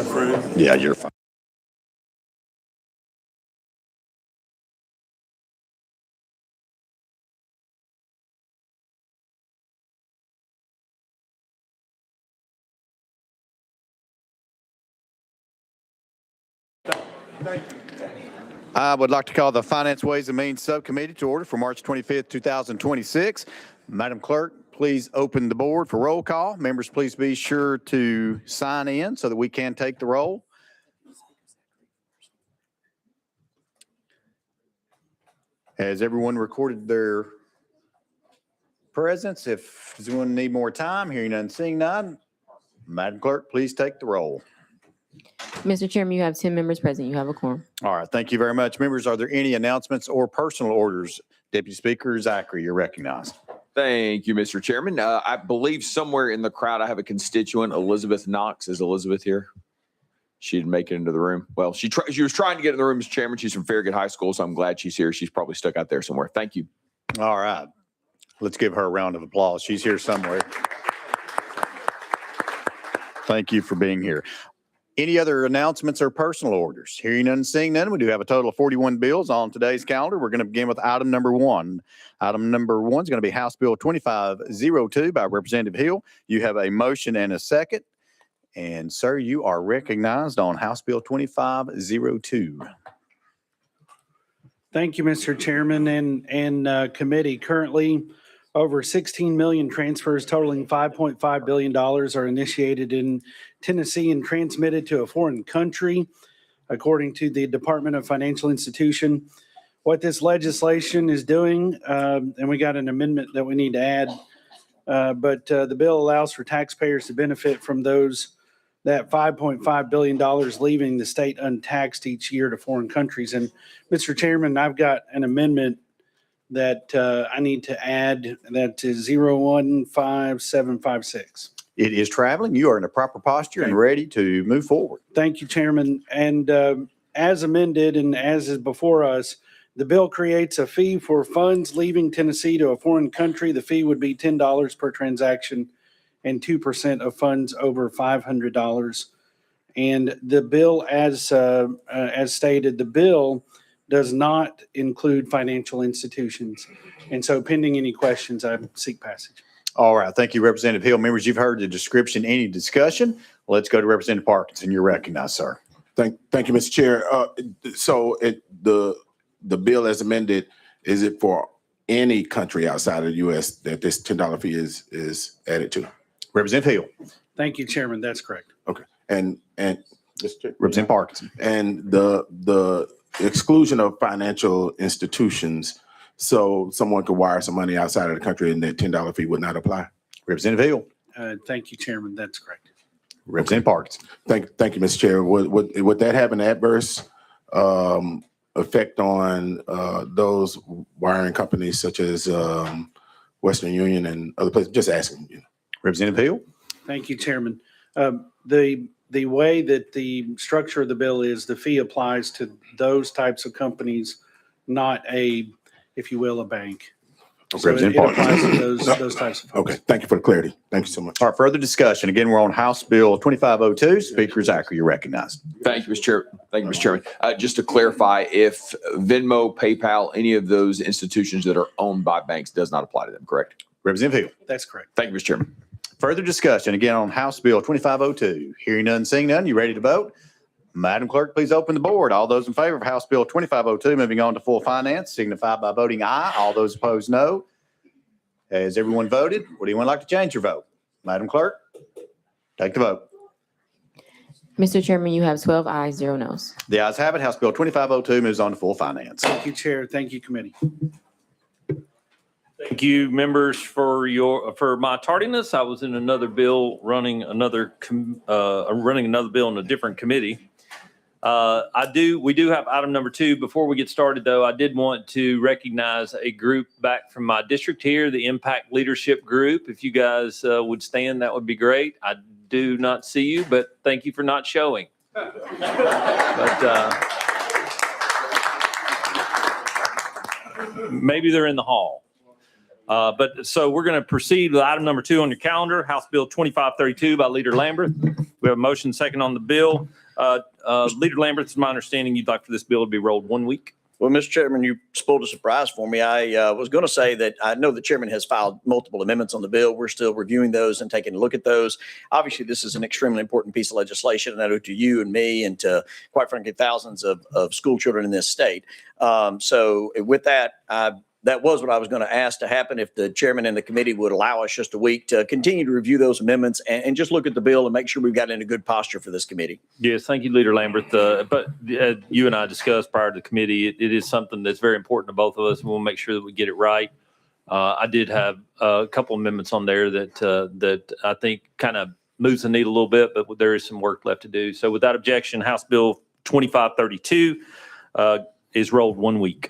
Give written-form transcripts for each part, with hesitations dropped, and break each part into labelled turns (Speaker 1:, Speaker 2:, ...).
Speaker 1: approved.
Speaker 2: Yeah, you're fine. I would like to call the Finance, Ways and Means Subcommittee to order for March 25th, 2026. Madam Clerk, please open the board for roll call. Members, please be sure to sign in so that we can take the roll. Has everyone recorded their presence? If does anyone need more time, hearing none, seeing none, Madam Clerk, please take the roll.
Speaker 3: Mr. Chairman, you have 10 members present. You have a quorum.
Speaker 2: All right, thank you very much. Members, are there any announcements or personal orders? Deputy Speaker Zachary, you're recognized.
Speaker 4: Thank you, Mr. Chairman. I believe somewhere in the crowd I have a constituent, Elizabeth Knox. Is Elizabeth here? She didn't make it into the room. Well, she was trying to get in the room, Mr. Chairman. She's from Farragut High School, so I'm glad she's here. She's probably stuck out there somewhere. Thank you.
Speaker 2: All right, let's give her a round of applause. She's here somewhere. Thank you for being here. Any other announcements or personal orders? Hearing none, seeing none, we do have a total of 41 bills on today's calendar. We're going to begin with item number one. Item number one is going to be House Bill 2502 by Representative Hill. You have a motion and a second. And sir, you are recognized on House Bill 2502.
Speaker 1: Thank you, Mr. Chairman and committee. Currently, over 16 million transfers totaling $5.5 billion are initiated in Tennessee and transmitted to a foreign country, according to the Department of Financial Institution. What this legislation is doing, and we got an amendment that we need to add, but the bill allows for taxpayers to benefit from that $5.5 billion leaving the state untaxed each year to foreign countries. And Mr. Chairman, I've got an amendment that I need to add, that is 015756.
Speaker 2: It is traveling. You are in a proper posture and ready to move forward.
Speaker 1: Thank you, Chairman. And as amended and as is before us, the bill creates a fee for funds leaving Tennessee to a foreign country. The fee would be $10 per transaction and 2% of funds over $500. And the bill, as stated, the bill does not include financial institutions. And so pending any questions, I seek passage.
Speaker 2: All right. Thank you, Representative Hill. Members, you've heard the description. Any discussion? Let's go to Representative Parkinson. You're recognized, sir.
Speaker 5: Thank you, Mr. Chair. So the bill as amended, is it for any country outside of the U.S. that this $10 fee is added to?
Speaker 2: Representative Hill.
Speaker 1: Thank you, Chairman. That's correct.
Speaker 5: Okay. And
Speaker 2: Representative Parkinson.
Speaker 5: And the exclusion of financial institutions, so someone could wire some money outside of the country and that $10 fee would not apply?
Speaker 2: Representative Hill.
Speaker 1: Thank you, Chairman. That's correct.
Speaker 2: Representative Parkinson.
Speaker 5: Thank you, Mr. Chair. Would that have an adverse effect on those wiring companies such as Western Union and other places? Just asking you.
Speaker 2: Representative Hill.
Speaker 1: Thank you, Chairman. The way that the structure of the bill is, the fee applies to those types of companies, not if you will, a bank. So it applies to those types of folks.
Speaker 5: Okay. Thank you for the clarity. Thank you so much.
Speaker 2: All right. Further discussion. Again, we're on House Bill 2502. Speaker Zachary, you're recognized.
Speaker 4: Thank you, Mr. Chair. Thank you, Mr. Chairman. Just to clarify, if Venmo, PayPal, any of those institutions that are owned by banks does not apply to them, correct?
Speaker 2: Representative Hill.
Speaker 1: That's correct.
Speaker 4: Thank you, Mr. Chairman.
Speaker 2: Further discussion. Again, on House Bill 2502. Hearing none, seeing none. You ready to vote? Madam Clerk, please open the board. All those in favor of House Bill 2502, moving on to full finance, signify by voting aye. All those opposed, no. Has everyone voted? Would anyone like to change your vote? Madam Clerk, take the vote.
Speaker 3: Mr. Chairman, you have 12 ayes, 0 noes.
Speaker 2: The ayes have it. House Bill 2502 moves on to full finance.
Speaker 1: Thank you, Chair. Thank you, committee.
Speaker 6: Thank you, members, for my tardiness. I was in another bill running another bill in a different committee. We do have item number 2. Before we get started, though, I did want to recognize a group back from my district here, the Impact Leadership Group. If you guys would stand, that would be great. I do not see you, but thank you for not showing. Maybe they're in the hall. So we're going to proceed with item number 2 on your calendar, House Bill 2532 by Leader Lamberth. We have a motion second on the bill. Leader Lamberth, it's my understanding you'd like for this bill to be rolled 1 week.
Speaker 7: Well, Mr. Chairman, you spoiled a surprise for me. I was going to say that I know the chairman has filed multiple amendments on the bill. We're still reviewing those and taking a look at those. Obviously, this is an extremely important piece of legislation, and I know to you and me and to, quite frankly, thousands of school children in this state. So with that, that was what I was going to ask to happen, if the chairman and the committee would allow us just a week to continue to review those amendments and just look at the bill and make sure we've got in a good posture for this committee.
Speaker 6: Yes, thank you, Leader Lamberth. But you and I discussed prior to the committee, it is something that's very important to both of us. We'll make sure that we get it right. I did have a couple amendments on there that I think kind of moves the needle a little bit, but there is some work left to do. So without objection, House Bill 2532 is rolled 1 week.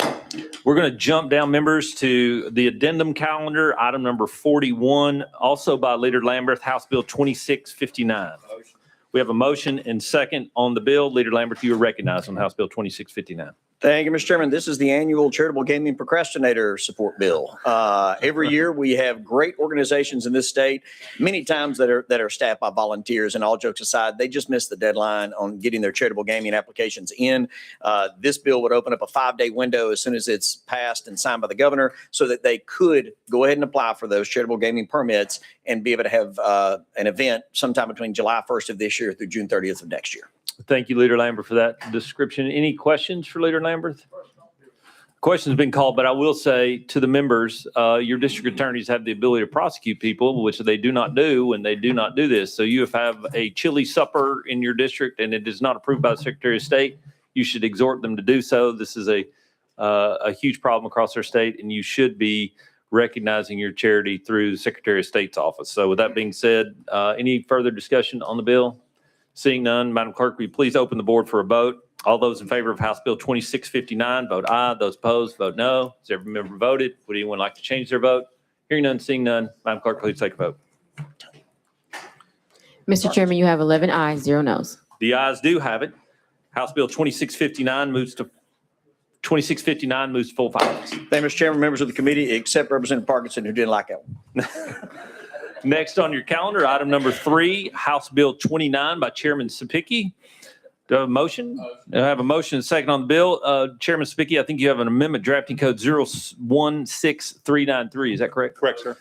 Speaker 6: We're going to jump down, members, to the addendum calendar, item number 41, also by Leader Lamberth, House Bill 2659. We have a motion and second on the bill. Leader Lamberth, you are recognized on House Bill 2659.
Speaker 7: Thank you, Mr. Chairman. This is the annual charitable gaming procrastinator support bill. Every year we have great organizations in this state, many times that are staffed by volunteers, and all jokes aside, they just missed the deadline on getting their charitable gaming applications in. This bill would open up a 5-day window as soon as it's passed and signed by the governor so that they could go ahead and apply for those charitable gaming permits and be able to have an event sometime between July 1st of this year through June 30th of next year.
Speaker 6: Thank you, Leader Lamberth, for that description. Any questions for Leader Lamberth? Question's been called, but I will say to the members, your district attorneys have the ability to prosecute people, which they do not do when they do not do this. So you have a chili supper in your district and it is not approved by the Secretary of State, you should exhort them to do so. This is a huge problem across our state, and you should be recognizing your charity through the Secretary of State's office. So with that being said, any further discussion on the bill? Seeing none, Madam Clerk, will you please open the board for a vote? All those in favor of House Bill 2659, vote aye. Those opposed, vote no. Has every member voted? Would anyone like to change their vote? Hearing none, seeing none, Madam Clerk, please take a vote.
Speaker 3: Mr. Chairman, you have 11 ayes, 0 noes.
Speaker 6: The ayes do have it. House Bill 2659 moves to full finance.
Speaker 7: Thank you, Mr. Chairman, members of the committee, except Representative Parkinson, who didn't like that one.
Speaker 6: Next on your calendar, item number 3, House Bill 29 by Chairman Subcommittee. Do I have a motion? I have a motion and second on the bill. Chairman Subcommittee, I think you have an amendment drafting code 016393. Is that correct?
Speaker 8: Correct, sir.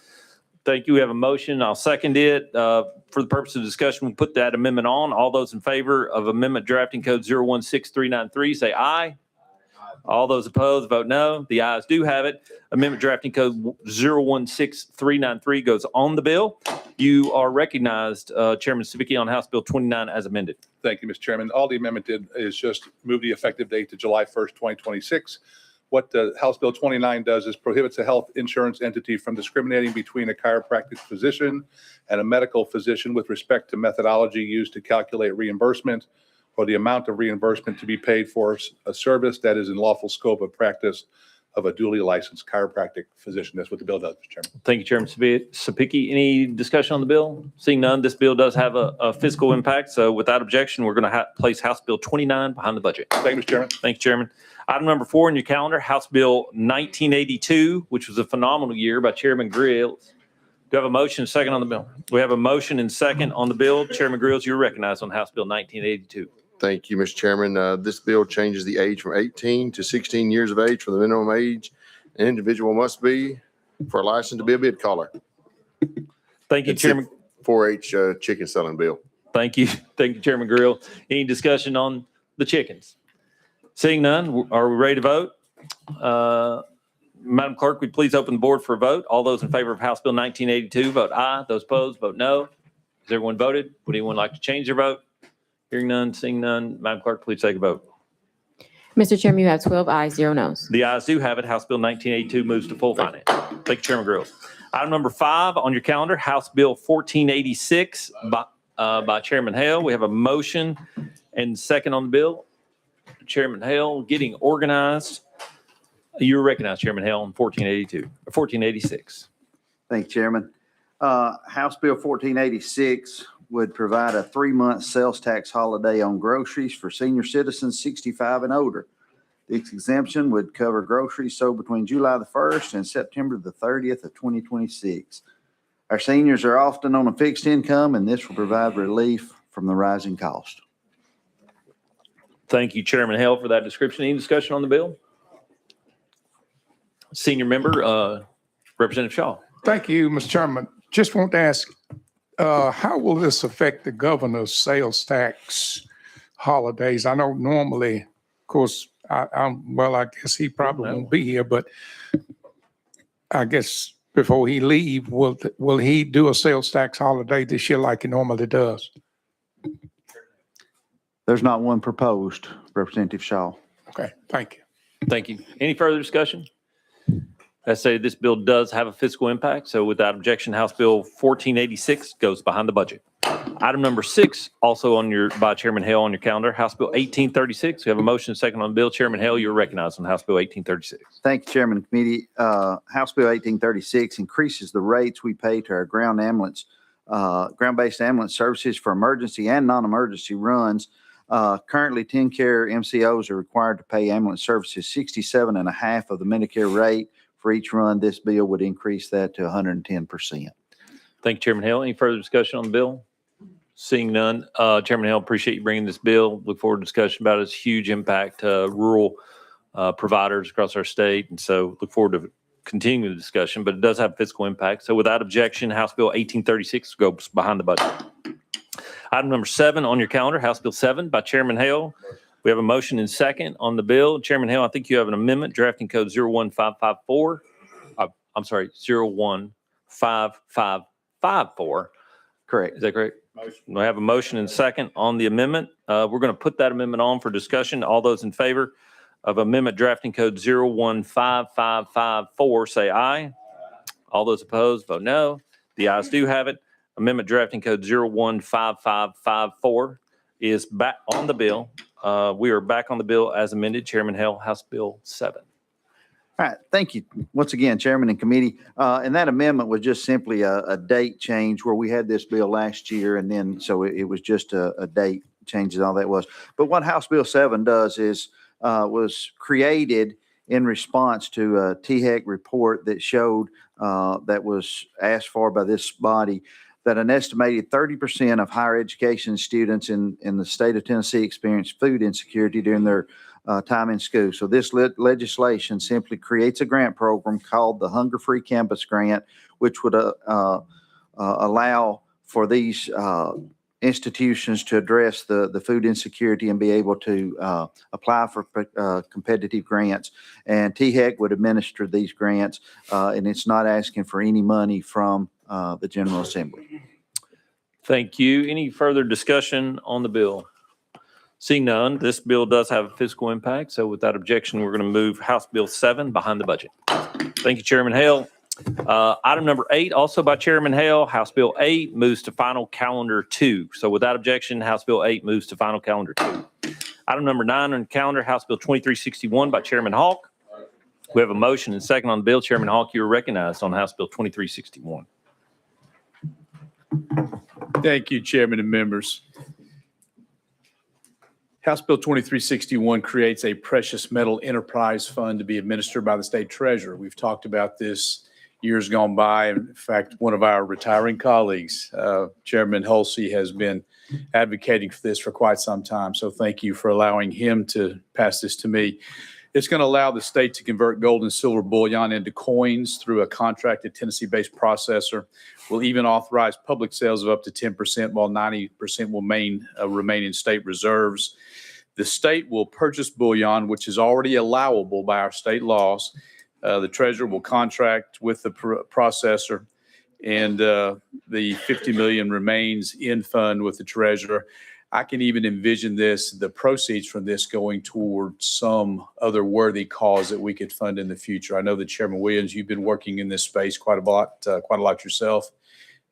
Speaker 6: Thank you. We have a motion. I'll second it. For the purpose of discussion, we'll put that amendment on. All those in favor of amendment drafting code 016393, say aye. All those opposed, vote no. The ayes do have it. Amendment drafting code 016393 goes on the bill. You are recognized, Chairman Subcommittee, on House Bill 29 as amended.
Speaker 8: Thank you, Mr. Chairman. All the amendment did is just move the effective date to July 1st, 2026. What House Bill 29 does is prohibits a health insurance entity from discriminating between a chiropractic physician and a medical physician with respect to methodology used to calculate reimbursement or the amount of reimbursement to be paid for a service that is in lawful scope of practice of a duly licensed chiropractic physician. That's what the bill does, Mr. Chairman.
Speaker 6: Thank you, Chairman Subcommittee. Any discussion on the bill? Seeing none, this bill does have a fiscal impact. So without objection, we're going to place House Bill 29 behind the budget.
Speaker 8: Thank you, Mr. Chairman.
Speaker 6: Thank you, Chairman. Item number 4 on your calendar, House Bill 1982, which was a phenomenal year by Chairman Grills. Do I have a motion and second on the bill? We have a motion and second on the bill. Chairman Grills, you're recognized on House Bill 1982.
Speaker 9: Thank you, Mr. Chairman. This bill changes the age from 18 to 16 years of age for the minimum age an individual must be for a license to be a bid caller.
Speaker 6: Thank you,
Speaker 9: It's
Speaker 6: Chairman.
Speaker 9: a 4-H chicken selling bill.
Speaker 6: Thank you. Thank you, Chairman Grill. Any discussion on the chickens? Seeing none, are we ready to vote? Madam Clerk, would you please open the board for a vote? All those in favor of House Bill 1982, vote aye. Those opposed, vote no. Has everyone voted? Would anyone like to change their vote? Hearing none, seeing none, Madam Clerk, please take a vote.
Speaker 3: Mr. Chairman, you have 12 ayes, 0 noes.
Speaker 6: The ayes do have it. House Bill 1982 moves to full finance. Thank you, Chairman Grills. Item number 5 on your calendar, House Bill 1486 by Chairman Hale. We have a motion and second on the bill. Chairman Hale getting organized. You're recognized, Chairman Hale, on 1482 or 1486.
Speaker 10: Thank you, Chairman. House Bill 1486 would provide a 3-month sales tax holiday on groceries for senior citizens 65 and older. This exemption would cover groceries sold between July the 1st and September the 30th of 2026. Our seniors are often on a fixed income, and this will provide relief from the rising cost.
Speaker 6: Thank you, Chairman Hale, for that description. Any discussion on the bill? Senior member, Representative Shaw.
Speaker 11: Thank you, Mr. Chairman. Just want to ask, how will this affect the governor's sales tax holidays? I know normally, of course, I guess he probably won't be here, but I guess before he leave, will he do a sales tax holiday this year like he normally does?
Speaker 10: There's not one proposed, Representative Shaw.
Speaker 11: Okay, thank you.
Speaker 6: Thank you. Any further discussion? I say this bill does have a fiscal impact, so without objection, House Bill 1486 goes behind the budget. Item number 6, also by Chairman Hale on your calendar, House Bill 1836. We have a motion and second on the bill. Chairman Hale, you're recognized on House Bill 1836.
Speaker 10: Thank you, Chairman and Committee. House Bill 1836 increases the rates we pay to our ground-based ambulance services for emergency and non-emergency runs. Currently, 10-care MCOs are required to pay ambulance services 67.5% of the Medicare rate for each run. This bill would increase that to 110%.
Speaker 6: Thank you, Chairman Hale. Any further discussion on the bill? Seeing none, Chairman Hale, appreciate you bringing this bill. Look forward to discussion about its huge impact to rural providers across our state. And so look forward to continuing the discussion, but it does have fiscal impact. So without objection, House Bill 1836 goes behind the budget. Item number 7 on your calendar, House Bill 7 by Chairman Hale. We have a motion and second on the bill. Chairman Hale, I think you have an amendment drafting code 01554. I'm sorry, 015554.
Speaker 10: Correct.
Speaker 6: Is that correct? Motion. We have a motion and second on the amendment. We're going to put that amendment on for discussion. All those in favor of amendment drafting code 015554, say aye. All those opposed, vote no. The ayes do have it. Amendment drafting code 015554 is back on the bill. We are back on the bill as amended. Chairman Hale, House Bill 7.
Speaker 10: All right, thank you once again, Chairman and Committee. And that amendment was just simply a date change where we had this bill last year, and then so it was just a date change is all that was. But what House Bill 7 does is was created in response to a THEC report that showed that was asked for by this body that an estimated 30% of higher education students in the state of Tennessee experience food insecurity during their time in school. So this legislation simply creates a grant program called the Hunger Free Campus Grant, which would allow for these institutions to address the food insecurity and be able to apply for competitive grants. And THEC would administer these grants, and it's not asking for any money from the General Assembly.
Speaker 6: Thank you. Any further discussion on the bill? Seeing none, this bill does have a fiscal impact. So without objection, we're going to move House Bill 7 behind the budget. Thank you, Chairman Hale. Item number 8, also by Chairman Hale, House Bill 8 moves to final calendar 2. So without objection, House Bill 8 moves to final calendar 2. Item number 9 on the calendar, House Bill 2361 by Chairman Hawk. We have a motion and second on the bill. Chairman Hawk, you are recognized on House Bill 2361.
Speaker 12: Thank you, Chairman and members. House Bill 2361 creates a precious metal enterprise fund to be administered by the state treasurer. We've talked about this years gone by. In fact, one of our retiring colleagues, Chairman Hulsey, has been advocating for this for quite some time. So thank you for allowing him to pass this to me. It's going to allow the state to convert gold and silver bullion into coins through a contracted Tennessee-based processor. We'll even authorize public sales of up to 10%, while 90% will remain in state reserves. The state will purchase bullion, which is already allowable by our state laws. The treasurer will contract with the processor, and the $50 million remains in fund with the treasurer. I can even envision the proceeds from this going toward some other worthy cause that we could fund in the future. I know that Chairman Williams, you've been working in this space quite a lot yourself,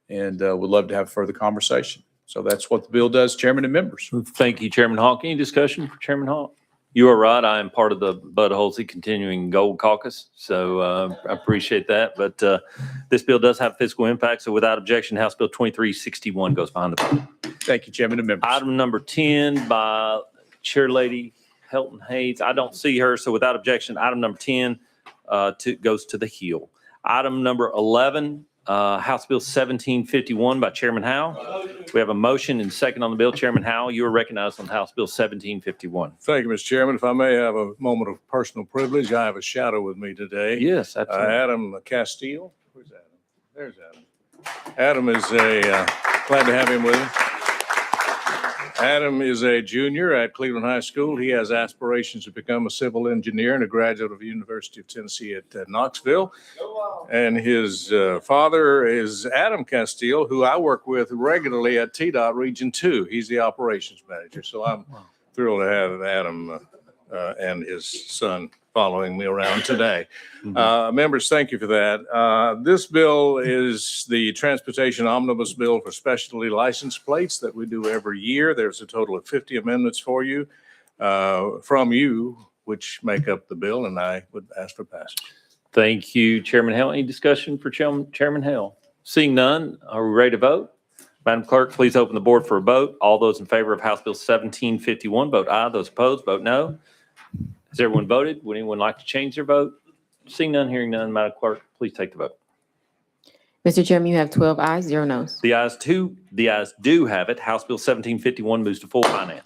Speaker 12: and would love to have further conversation. So that's what the bill does, Chairman and members.
Speaker 6: Thank you, Chairman Hawk. Any discussion for Chairman Hawk? You are right. I am part of the Bud Hulsey Continuing Gold Caucus, so I appreciate that. But this bill does have fiscal impact, so without objection, House Bill 2361 goes behind the bill.
Speaker 12: Thank you, Chairman and members.
Speaker 6: Item number 10 by Chair Lady Helton Hayes. I don't see her, so without objection, item number 10 goes to the heel. Item number 11, House Bill 1751 by Chairman Howe. We have a motion and second on the bill. Chairman Howe, you are recognized on House Bill 1751.
Speaker 13: Thank you, Mr. Chairman. If I may have a moment of personal privilege, I have a shadow with me today.
Speaker 6: Yes, absolutely.
Speaker 13: Adam Castile. Where's Adam? There's Adam. Adam is glad to have him with us. Adam is a junior at Cleveland High School. He has aspirations to become a civil engineer and a graduate of the University of Tennessee at Knoxville. And his father is Adam Castile, who I work with regularly at TDOT Region 2. He's the operations manager. So I'm thrilled to have Adam and his son following me around today. Members, thank you for that. This bill is the Transportation Omnibus Bill for specialty license plates that we do every year. There's a total of 50 amendments for you, from you, which make up the bill, and I would ask for passage.
Speaker 6: Thank you, Chairman Hale. Any discussion for Chairman Hale? Seeing none, are we ready to vote? Madam Clerk, please open the board for a vote. All those in favor of House Bill 1751, vote aye. Those opposed, vote no. Has everyone voted? Would anyone like to change their vote? Seeing none, hearing none, Madam Clerk, please take the vote.
Speaker 3: Mr. Chairman, you have 12 ayes, 0 noes.
Speaker 6: The ayes do have it. House Bill 1751 moves to full finance.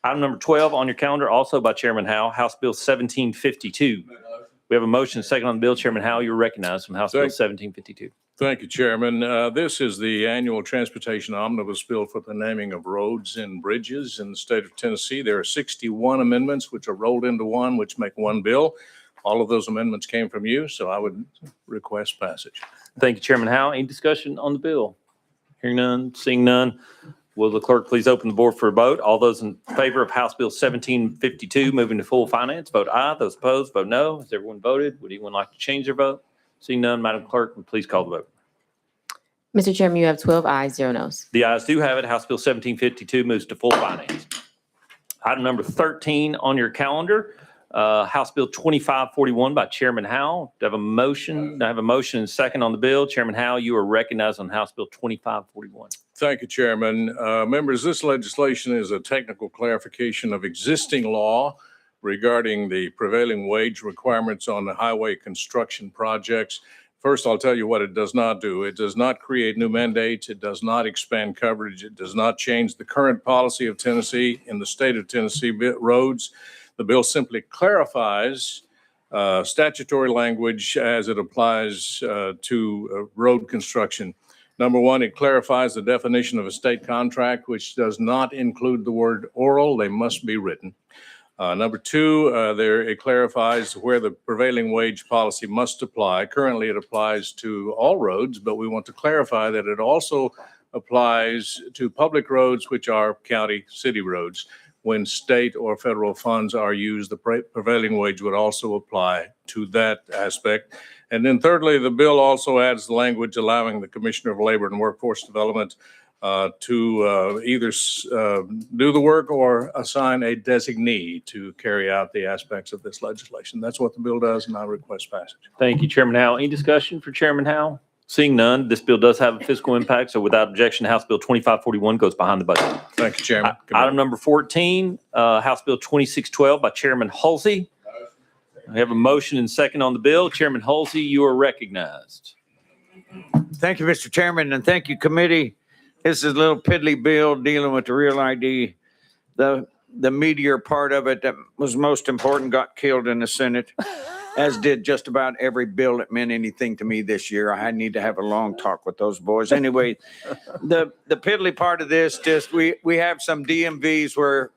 Speaker 6: Item number 12 on your calendar, also by Chairman Howe, House Bill 1752. We have a motion second on the bill. Chairman Howe, you're recognized from House Bill 1752.
Speaker 13: Thank you, Chairman. This is the annual Transportation Omnibus Bill for the naming of roads and bridges in the state of Tennessee. There are 61 amendments which are rolled into one, which make one bill. All of those amendments came from you, so I would request passage.
Speaker 6: Thank you, Chairman Howe. Any discussion on the bill? Hearing none, seeing none. Will the clerk please open the board for a vote? All those in favor of House Bill 1752 moving to full finance, vote aye. Those opposed, vote no. Has everyone voted? Would anyone like to change their vote? Seeing none, Madam Clerk, please call the vote.
Speaker 3: Mr. Chairman, you have 12 ayes, 0 noes.
Speaker 6: The ayes do have it. House Bill 1752 moves to full finance. Item number 13 on your calendar, House Bill 2541 by Chairman Howe. Do I have a motion? I have a motion and second on the bill. Chairman Howe, you are recognized on House Bill 2541.
Speaker 13: Thank you, Chairman. Members, this legislation is a technical clarification of existing law regarding the prevailing wage requirements on the highway construction projects. First, I'll tell you what it does not do. It does not create new mandates. It does not expand coverage. It does not change the current policy of Tennessee in the state of Tennessee roads. The bill simply clarifies statutory language as it applies to road construction. Number one, it clarifies the definition of a state contract, which does not include the word oral. They must be written. Number two, it clarifies where the prevailing wage policy must apply. Currently, it applies to all roads, but we want to clarify that it also applies to public roads, which are county city roads. When state or federal funds are used, the prevailing wage would also apply to that aspect. And then thirdly, the bill also adds the language allowing the Commissioner of Labor and Workforce Development to either do the work or assign a designee to carry out the aspects of this legislation. That's what the bill does, and I request passage.
Speaker 6: Thank you, Chairman Howe. Any discussion for Chairman Howe? Seeing none, this bill does have a fiscal impact, so without objection, House Bill 2541 goes behind the budget.
Speaker 13: Thank you, Chairman.
Speaker 6: Item number 14, House Bill 2612 by Chairman Halsey. We have a motion and second on the bill. Chairman Halsey, you are recognized.
Speaker 14: Thank you, Mr. Chairman, and thank you, committee. This is a little piddly bill dealing with the real ID. The meteor part of it that was most important got killed in the Senate, as did just about every bill that meant anything to me this year. I need to have a long talk with those boys. Anyway, the piddly part of this, just we have some DMVs where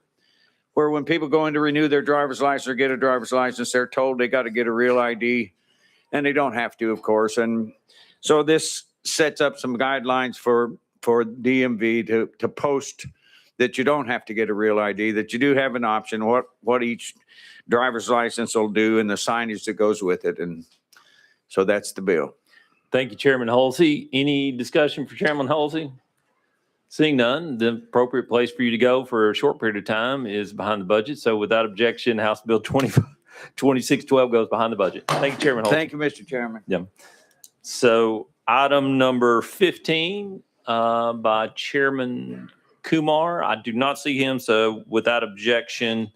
Speaker 14: when people go in to renew their driver's license or get a driver's license, they're told they got to get a real ID, and they don't have to, of course. And so this sets up some guidelines for DMV to post that you don't have to get a real ID, that you do have an option, what each driver's license will do and the signage that goes with it. And so that's the bill.
Speaker 6: Thank you, Chairman Halsey. Any discussion for Chairman Halsey? Seeing none, the appropriate place for you to go for a short period of time is behind the budget. So without objection, House Bill 2612 goes behind the budget. Thank you, Chairman Halsey.
Speaker 14: Thank you, Mr. Chairman.
Speaker 6: Yeah. So item number 15 by Chairman Kumar. I do not see him, so without objection,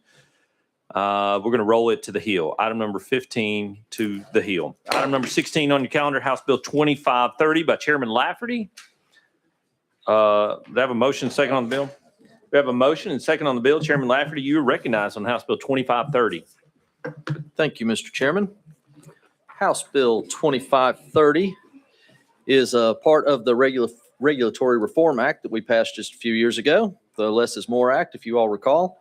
Speaker 6: We're going to roll it to the Hill. Item number 15 to the Hill. Item number 16 on your calendar, House Bill 2530 by Chairman Lafferty. Do they have a motion second on the bill? We have a motion and second on the bill. Chairman Lafferty, you are recognized on House Bill 2530.
Speaker 15: Thank you, Mr. Chairman. House Bill 2530 is a part of the Regulatory Reform Act that we passed just a few years ago, the Less is More Act, if you all recall.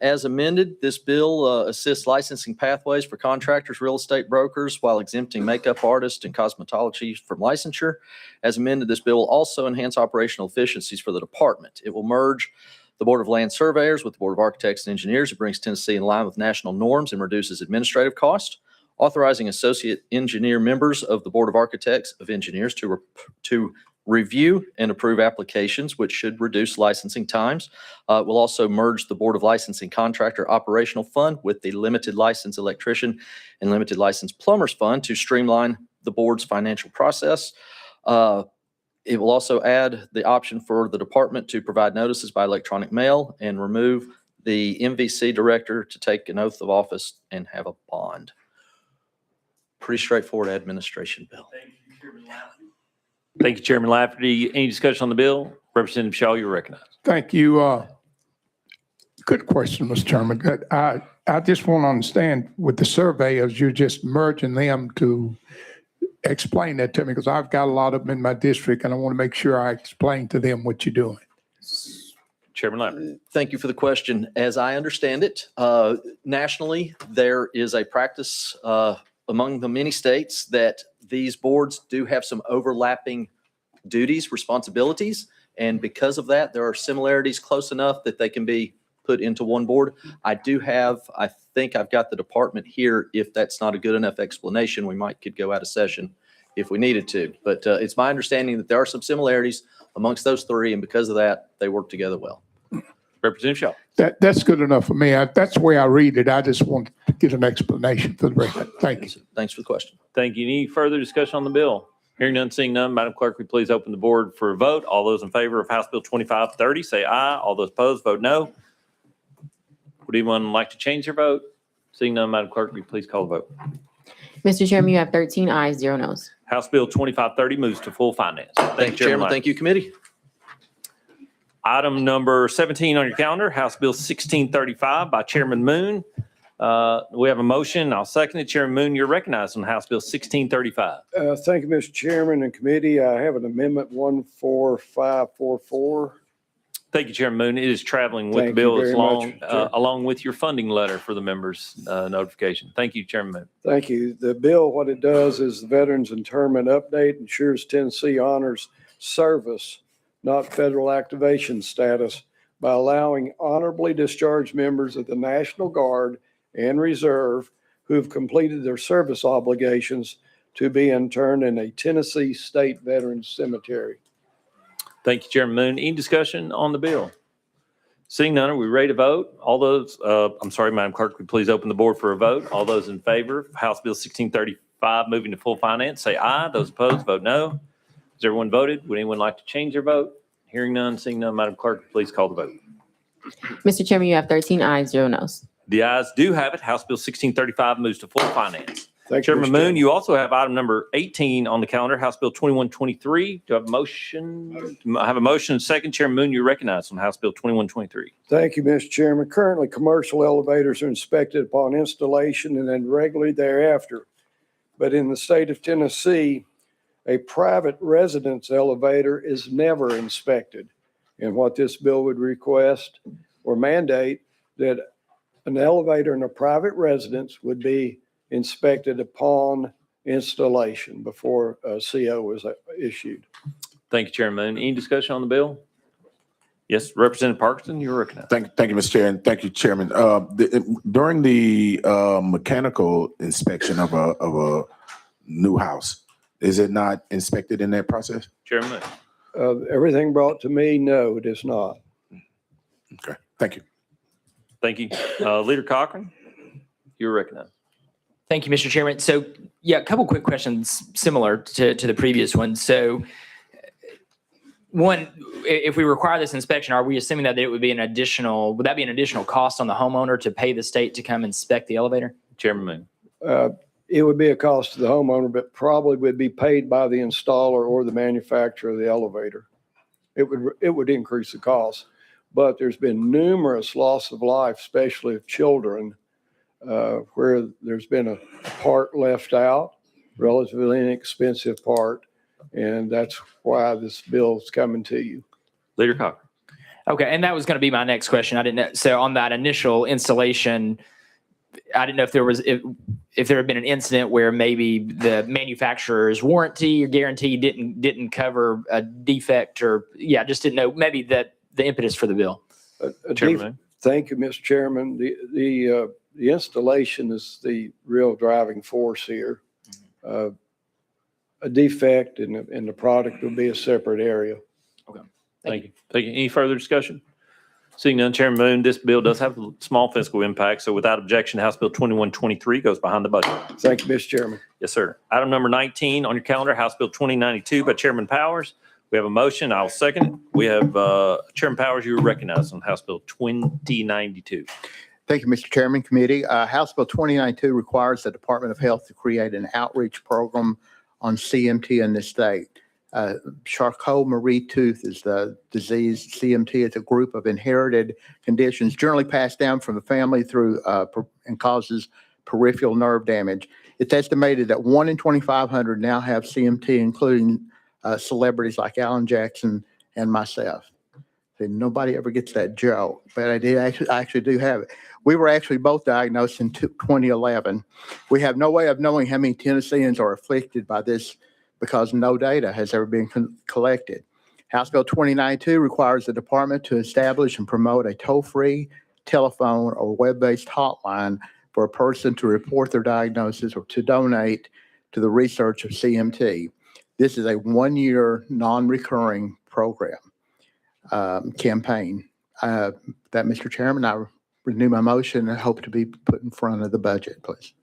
Speaker 15: As amended, this bill assists licensing pathways for contractors, real estate brokers, while exempting makeup artists and cosmetology from licensure. As amended, this bill will also enhance operational efficiencies for the department. It will merge the Board of Land Surveyors with the Board of Architects and Engineers. It brings Tennessee in line with national norms and reduces administrative costs. Authorizing associate engineer members of the Board of Architects of Engineers to review and approve applications, which should reduce licensing times. It will also merge the Board of Licensing Contractor Operational Fund with the Limited License Electrician and Limited License Plumbers Fund to streamline the board's financial process. It will also add the option for the department to provide notices by electronic mail and remove the MVC director to take an oath of office and have a bond. Pretty straightforward administration bill.
Speaker 6: Thank you, Chairman Lafferty. Any discussion on the bill? Representative Shaw, you're recognized.
Speaker 11: Thank you. Good question, Mr. Chairman. I just want to understand with the surveyors, you're just merging them to explain that to me because I've got a lot of them in my district and I want to make sure I explain to them what you're doing.
Speaker 6: Chairman Lafferty.
Speaker 15: Thank you for the question. As I understand it, nationally, there is a practice among the many states that these boards do have some overlapping duties, responsibilities. And because of that, there are similarities close enough that they can be put into one board. I think I've got the department here. If that's not a good enough explanation, we could go out of session if we needed to. But it's my understanding that there are some similarities amongst those three. And because of that, they work together well.
Speaker 6: Representative Shaw.
Speaker 11: That's good enough for me. That's the way I read it. I just want to get an explanation for the record. Thank you.
Speaker 15: Thanks for the question.
Speaker 6: Thank you. Any further discussion on the bill? Hearing none, seeing none, Madam Clerk, will you please open the board for a vote? All those in favor of House Bill 2530, say aye. All those opposed, vote no. Would anyone like to change their vote? Seeing none, Madam Clerk, will you please call the vote?
Speaker 3: Mr. Chairman, you have 13 ayes, 0 noes.
Speaker 6: House Bill 2530 moves to full finance.
Speaker 15: Thank you, Chairman. Thank you, committee.
Speaker 6: Item number 17 on your calendar, House Bill 1635 by Chairman Moon. We have a motion. I'll second it. Chairman Moon, you're recognized on House Bill 1635.
Speaker 16: Thank you, Mr. Chairman and committee. I have an amendment 14544.
Speaker 6: Thank you, Chairman Moon. It is traveling with the
Speaker 16: Thank
Speaker 6: bill
Speaker 16: you
Speaker 6: as
Speaker 16: very
Speaker 6: long,
Speaker 16: much,
Speaker 6: along with your funding letter for the members' notification. Thank you, Chairman Moon.
Speaker 16: Thank you. The bill, what it does is the Veterans Interment Update ensures Tennessee honors service, not federal activation status, by allowing honorably discharged members of the National Guard and Reserve who have completed their service obligations to be interned in a Tennessee State Veterans Cemetery.
Speaker 6: Thank you, Chairman Moon. Any discussion on the bill? Seeing none, are we ready to vote? All those, I'm sorry, Madam Clerk, would you please open the board for a vote? All those in favor of House Bill 1635 moving to full finance, say aye. Those opposed, vote no. Has everyone voted? Would anyone like to change their vote? Hearing none, seeing none, Madam Clerk, please call the vote.
Speaker 3: Mr. Chairman, you have 13 ayes, 0 noes.
Speaker 6: The ayes do have it. House Bill 1635 moves to full finance.
Speaker 16: Thank you,
Speaker 6: Chairman
Speaker 16: Mr.
Speaker 6: Moon,
Speaker 16: Chairman.
Speaker 6: you also have item number 18 on the calendar, House Bill 2123. Do I have a motion? I have a motion and second. Chairman Moon, you're recognized on House Bill 2123.
Speaker 16: Thank you, Mr. Chairman. Currently, commercial elevators are inspected upon installation and then regularly thereafter. But in the state of Tennessee, a private residence elevator is never inspected. And what this bill would request or mandate that an elevator in a private residence would be inspected upon installation before a CO was issued.
Speaker 6: Thank you, Chairman Moon. Any discussion on the bill? Yes, Representative Parkinson, you're recognized.
Speaker 5: Thank you, Mr. Chair, and thank you, Chairman. During the mechanical inspection of a new house, is it not inspected in that process?
Speaker 6: Chairman Moon.
Speaker 16: Everything brought to me, no, it is not.
Speaker 5: Okay, thank you.
Speaker 6: Thank you. Leader Cochran, you're recognized.
Speaker 17: Thank you, Mr. Chairman. So, yeah, a couple quick questions similar to the previous one. So, one, if we require this inspection, are we assuming that it would be would that be an additional cost on the homeowner to pay the state to come inspect the elevator?
Speaker 6: Chairman Moon.
Speaker 16: It would be a cost to the homeowner, but probably would be paid by the installer or the manufacturer of the elevator. It would increase the cost, but there's been numerous loss of life, especially of children, where there's been a part left out, relatively inexpensive part, and that's why this bill is coming to you.
Speaker 6: Leader Cochran.
Speaker 17: Okay, and that was going to be my next question. I didn't know. So on that initial installation, I didn't know if there had been an incident where maybe the manufacturer's warranty or guarantee didn't cover a defect, or just didn't know maybe that the impetus for the bill.
Speaker 16: Thank you, Mr. Chairman. The installation is the real driving force here. A defect in the product will be a separate area.
Speaker 6: Okay. Thank you. Any further discussion? Seeing none, Chairman Moon, this bill does have a small fiscal impact. So without objection, House Bill 2123 goes behind the budget.
Speaker 16: Thank you, Mr. Chairman.
Speaker 6: Yes, sir. Item number 19 on your calendar, House Bill 2092 by Chairman Powers. We have a motion. I'll second it. We have Chairman Powers, you are recognized on House Bill 2092.
Speaker 18: Thank you, Mr. Chairman, Committee. House Bill 2092 requires the Department of Health to create an outreach program on CMT in the state. Charcot-Marie-Tooth is the disease. CMT is a group of inherited conditions generally passed down from the family through and causes peripheral nerve damage. It's estimated that 1 in 2,500 now have CMT, including celebrities like Alan Jackson and myself. So nobody ever gets that joke, but I actually do have it. We were actually both diagnosed in 2011. We have no way of knowing how many Tennesseans are afflicted by this because no data has ever been collected. House Bill 2092 requires the department to establish and promote a toll-free telephone or web-based hotline for a person to report their diagnosis or to donate to the research of CMT. This is a one-year non-recurring program campaign. That, Mr. Chairman, I renew my motion and hope to be put in front of the budget, please.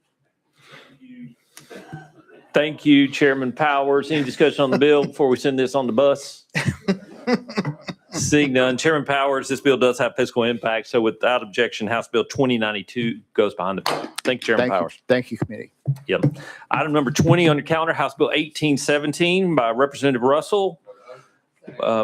Speaker 6: Thank you, Chairman Powers. Any discussion on the bill before we send this on the bus? Seeing none, Chairman Powers, this bill does have fiscal impact. So without objection, House Bill 2092 goes behind the bill. Thank you, Chairman Powers.
Speaker 18: Thank you, Committee.
Speaker 6: Yep. Item number 20 on your calendar, House Bill 1817 by Representative Russell.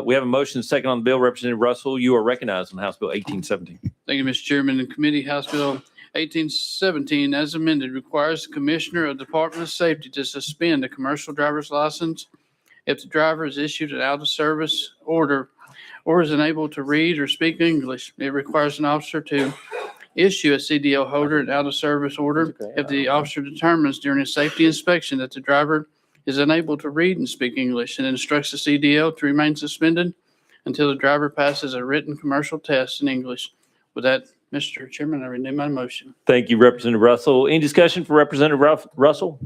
Speaker 6: We have a motion second on the bill. Representative Russell, you are recognized on House Bill 1817.
Speaker 19: Thank you, Mr. Chairman and Committee. House Bill 1817, as amended, requires the Commissioner of the Department of Safety to suspend a commercial driver's license if the driver is issued an out-of-service order or is unable to read or speak English. It requires an officer to issue a CDL holder an out-of-service order if the officer determines during a safety inspection that the driver is unable to read and speak English, and instructs the CDL to remain suspended until the driver passes a written commercial test in English. With that, Mr. Chairman, I renew my motion.
Speaker 6: Thank you, Representative Russell. Any discussion for Representative Russell?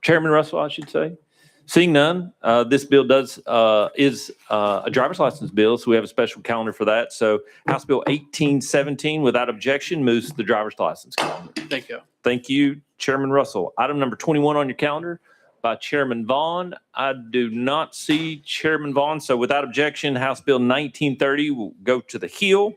Speaker 6: Chairman Russell, I should say. Seeing none, this bill is a driver's license bill, so we have a special calendar for that. So House Bill 1817, without objection, moves to the driver's license calendar.
Speaker 19: Thank you.
Speaker 6: Thank you, Chairman Russell. Item number 21 on your calendar by Chairman Vaughn. I do not see Chairman Vaughn, so without objection, House Bill 1930 will go to the Hill.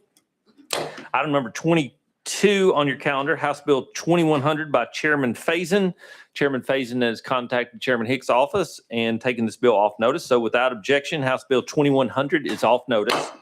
Speaker 6: Item number 22 on your calendar, House Bill 2100 by Chairman Faison. Chairman Faison has contacted Chairman Hicks' office and taken this bill off notice. So without objection, House Bill 2100 is off notice.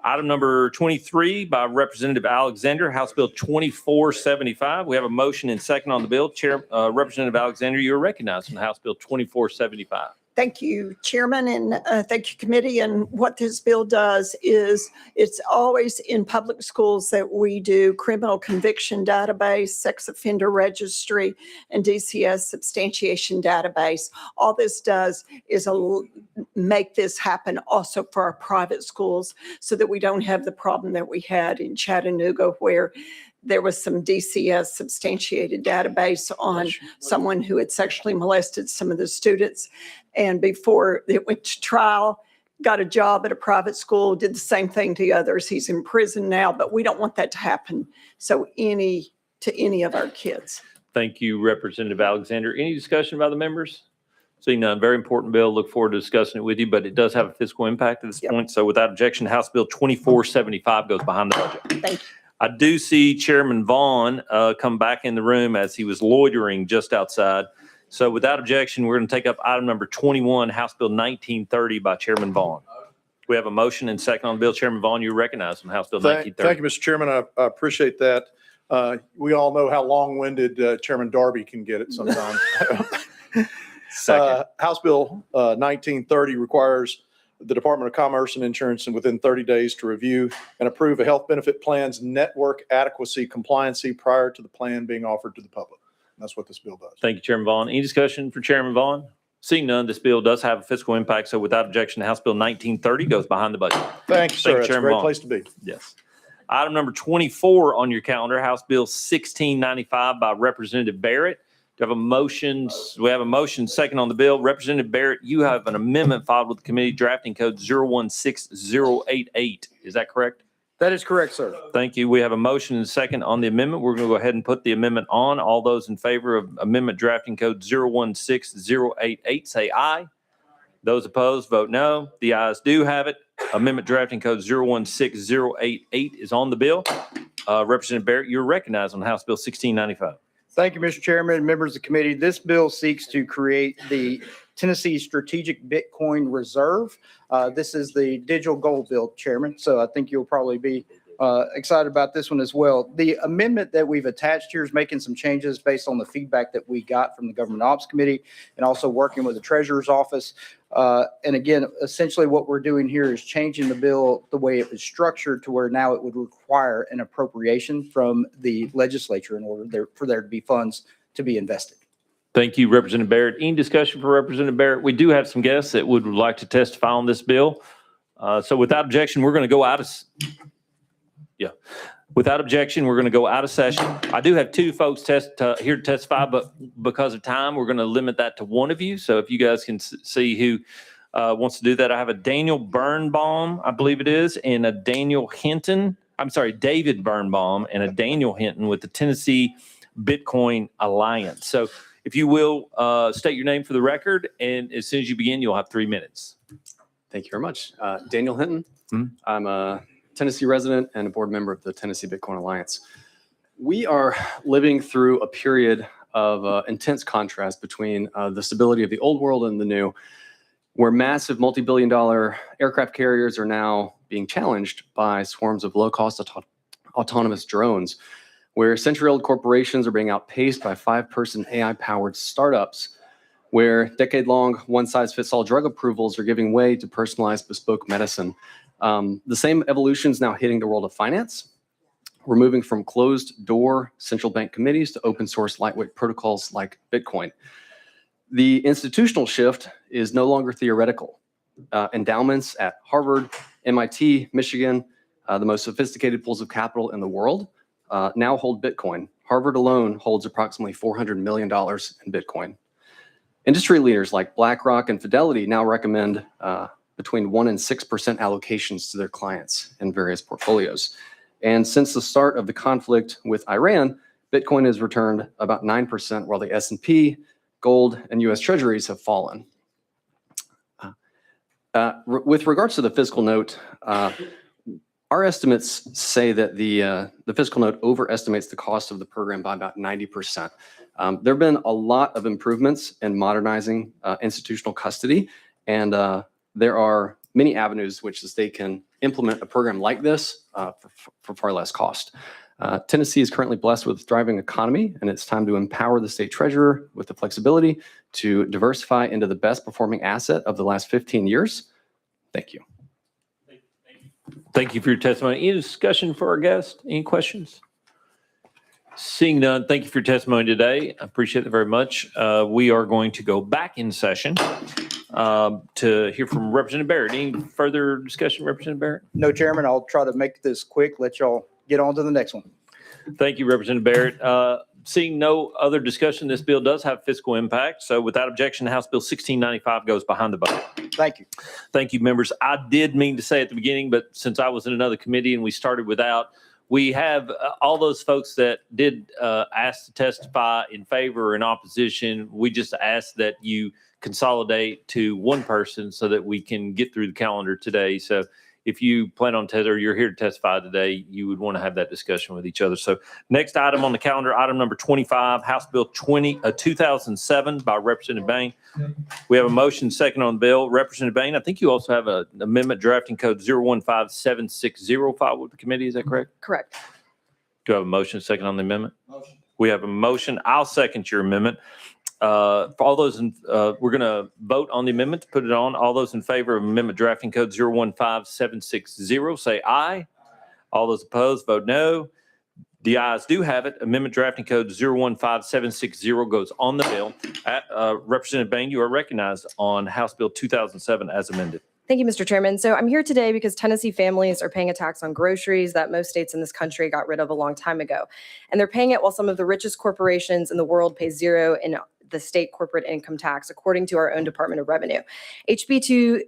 Speaker 6: Item number 23 by Representative Alexander, House Bill 2475. We have a motion and second on the bill. Representative Alexander, you are recognized on House Bill 2475.
Speaker 20: Thank you, Chairman, and thank you, Committee. And what this bill does is it's always in public schools that we do criminal conviction database, sex offender registry, and DCS substantiation database. All this does is make this happen also for our private schools so that we don't have the problem that we had in Chattanooga where there was some DCS substantiated database on someone who had sexually molested some of the students. And before it went to trial, got a job at a private school, did the same thing to others. He's in prison now, but we don't want that to happen to any of our kids.
Speaker 6: Thank you, Representative Alexander. Any discussion by the members? Seeing none, very important bill. Look forward to discussing it with you, but it does have a fiscal impact at this point. So without objection, House Bill 2475 goes behind the budget.
Speaker 20: Thank you.
Speaker 6: I do see Chairman Vaughn come back in the room as he was loitering just outside. So without objection, we're going to take up item number 21, House Bill 1930 by Chairman Vaughn. We have a motion and second on the bill. Chairman Vaughn, you're recognized on House Bill 1930.
Speaker 21: Thank you, Mr. Chairman. I appreciate that. We all know how long-winded Chairman Darby can get it sometimes. House Bill 1930 requires the Department of Commerce and Insurance and within 30 days to review and approve a health benefit plan's network adequacy compliancy prior to the plan being offered to the public. And that's what this bill does.
Speaker 6: Thank you, Chairman Vaughn. Any discussion for Chairman Vaughn? Seeing none, this bill does have a fiscal impact. So without objection, House Bill 1930 goes behind the budget.
Speaker 21: Thank you, sir. It's a
Speaker 6: Chairman
Speaker 21: great
Speaker 6: Vaughn.
Speaker 21: place to be.
Speaker 6: Yes. Item number 24 on your calendar, House Bill 1695 by Representative Barrett. Do you have a motion? We have a motion second on the bill. Representative Barrett, you have an amendment filed with the committee drafting code 016088. Is that correct?
Speaker 22: That is correct, sir.
Speaker 6: Thank you. We have a motion and second on the amendment. We're going to go ahead and put the amendment on. All those in favor of amendment drafting code 016088, say aye. Those opposed, vote no. The ayes do have it. Amendment drafting code 016088 is on the bill. Representative Barrett, you're recognized on House Bill 1695.
Speaker 22: Thank you, Mr. Chairman, members of the committee. This bill seeks to create the Tennessee Strategic Bitcoin Reserve. This is the digital gold bill, Chairman, so I think you'll probably be excited about this one as well. The amendment that we've attached here is making some changes based on the feedback that we got from the Government Ops Committee and also working with the Treasurer's Office. And again, essentially what we're doing here is changing the bill the way it was structured to where now it would require an appropriation from the legislature in order for there to be funds to be invested.
Speaker 6: Thank you, Representative Barrett. Any discussion for Representative Barrett? We do have some guests that would like to testify on this bill. So without objection, we're going to go out of... Without objection, we're going to go out of session. I do have two folks here to testify, but because of time, we're going to limit that to one of you. So if you guys can see who wants to do that, I have a Daniel Birnbaum, I believe it is, and a Daniel Hinton. I'm sorry, David Birnbaum and a Daniel Hinton with the Tennessee Bitcoin Alliance. So if you will, state your name for the record, and as soon as you begin, you'll have 3 minutes.
Speaker 23: Thank you very much. Daniel Hinton. I'm a Tennessee resident and a board member of the Tennessee Bitcoin Alliance. We are living through a period of intense contrast between the stability of the old world and the new, where massive multi-billion-dollar aircraft carriers are now being challenged by swarms of low-cost autonomous drones, where century-old corporations are being outpaced by 5-person AI-powered startups, where decade-long one-size-fits-all drug approvals are giving way to personalized bespoke medicine. The same evolution is now hitting the world of finance. We're moving from closed-door central bank committees to open-source lightweight protocols like Bitcoin. The institutional shift is no longer theoretical. Endowments at Harvard, MIT, Michigan, the most sophisticated pools of capital in the world, now hold Bitcoin. Harvard alone holds approximately $400 million in Bitcoin. Industry leaders like BlackRock and Fidelity now recommend between 1% and 6% allocations to their clients in various portfolios. And since the start of the conflict with Iran, Bitcoin has returned about 9%, while the S&P, gold, and U.S. Treasuries have fallen. With regards to the fiscal note, our estimates say that the fiscal note overestimates the cost of the program by about 90%. There have been a lot of improvements in modernizing institutional custody, and there are many avenues which the state can implement a program like this for far less cost. Tennessee is currently blessed with a thriving economy, and it's time to empower the state treasurer with the flexibility to diversify into the best performing asset of the last 15 years. Thank you.
Speaker 6: Thank you for your testimony. Any discussion for our guest? Any questions? Seeing none, thank you for your testimony today. I appreciate it very much. We are going to go back in session to hear from Representative Barrett. Any further discussion, Representative Barrett?
Speaker 22: No, Chairman, I'll try to make this quick, let y'all get on to the next one.
Speaker 6: Thank you, Representative Barrett. Seeing no other discussion, this bill does have fiscal impact. So without objection, House Bill 1695 goes behind the budget.
Speaker 22: Thank you.
Speaker 6: Thank you, members. I did mean to say at the beginning, but since I was in another committee and we started without, we have all those folks that did ask to testify in favor or in opposition. We just ask that you consolidate to one person so that we can get through the calendar today. So if you plan on or you're here to testify today, you would want to have that discussion with each other. So next item on the calendar, item number 25, House Bill 2007 by Representative Bain. We have a motion second on the bill. Representative Bain, I think you also have an amendment drafting code 0157605 with the committee. Is that correct?
Speaker 1: Correct.
Speaker 6: Do I have a motion second on the amendment? Motion. We have a motion. I'll second your amendment. For all those, we're going to vote on the amendment to put it on. All those in favor of amendment drafting code 015760, say aye. All those opposed, vote no. The ayes do have it. Amendment drafting code 015760 goes on the bill. Representative Bain, you are recognized on House Bill 2007 as amended.
Speaker 1: Thank you, Mr. Chairman. So I'm here today because Tennessee families are paying a tax on groceries that most states in this country got rid of a long time ago. And they're paying it while some of the richest corporations in the world pay zero in the state corporate income tax, according to our own Department of Revenue. HB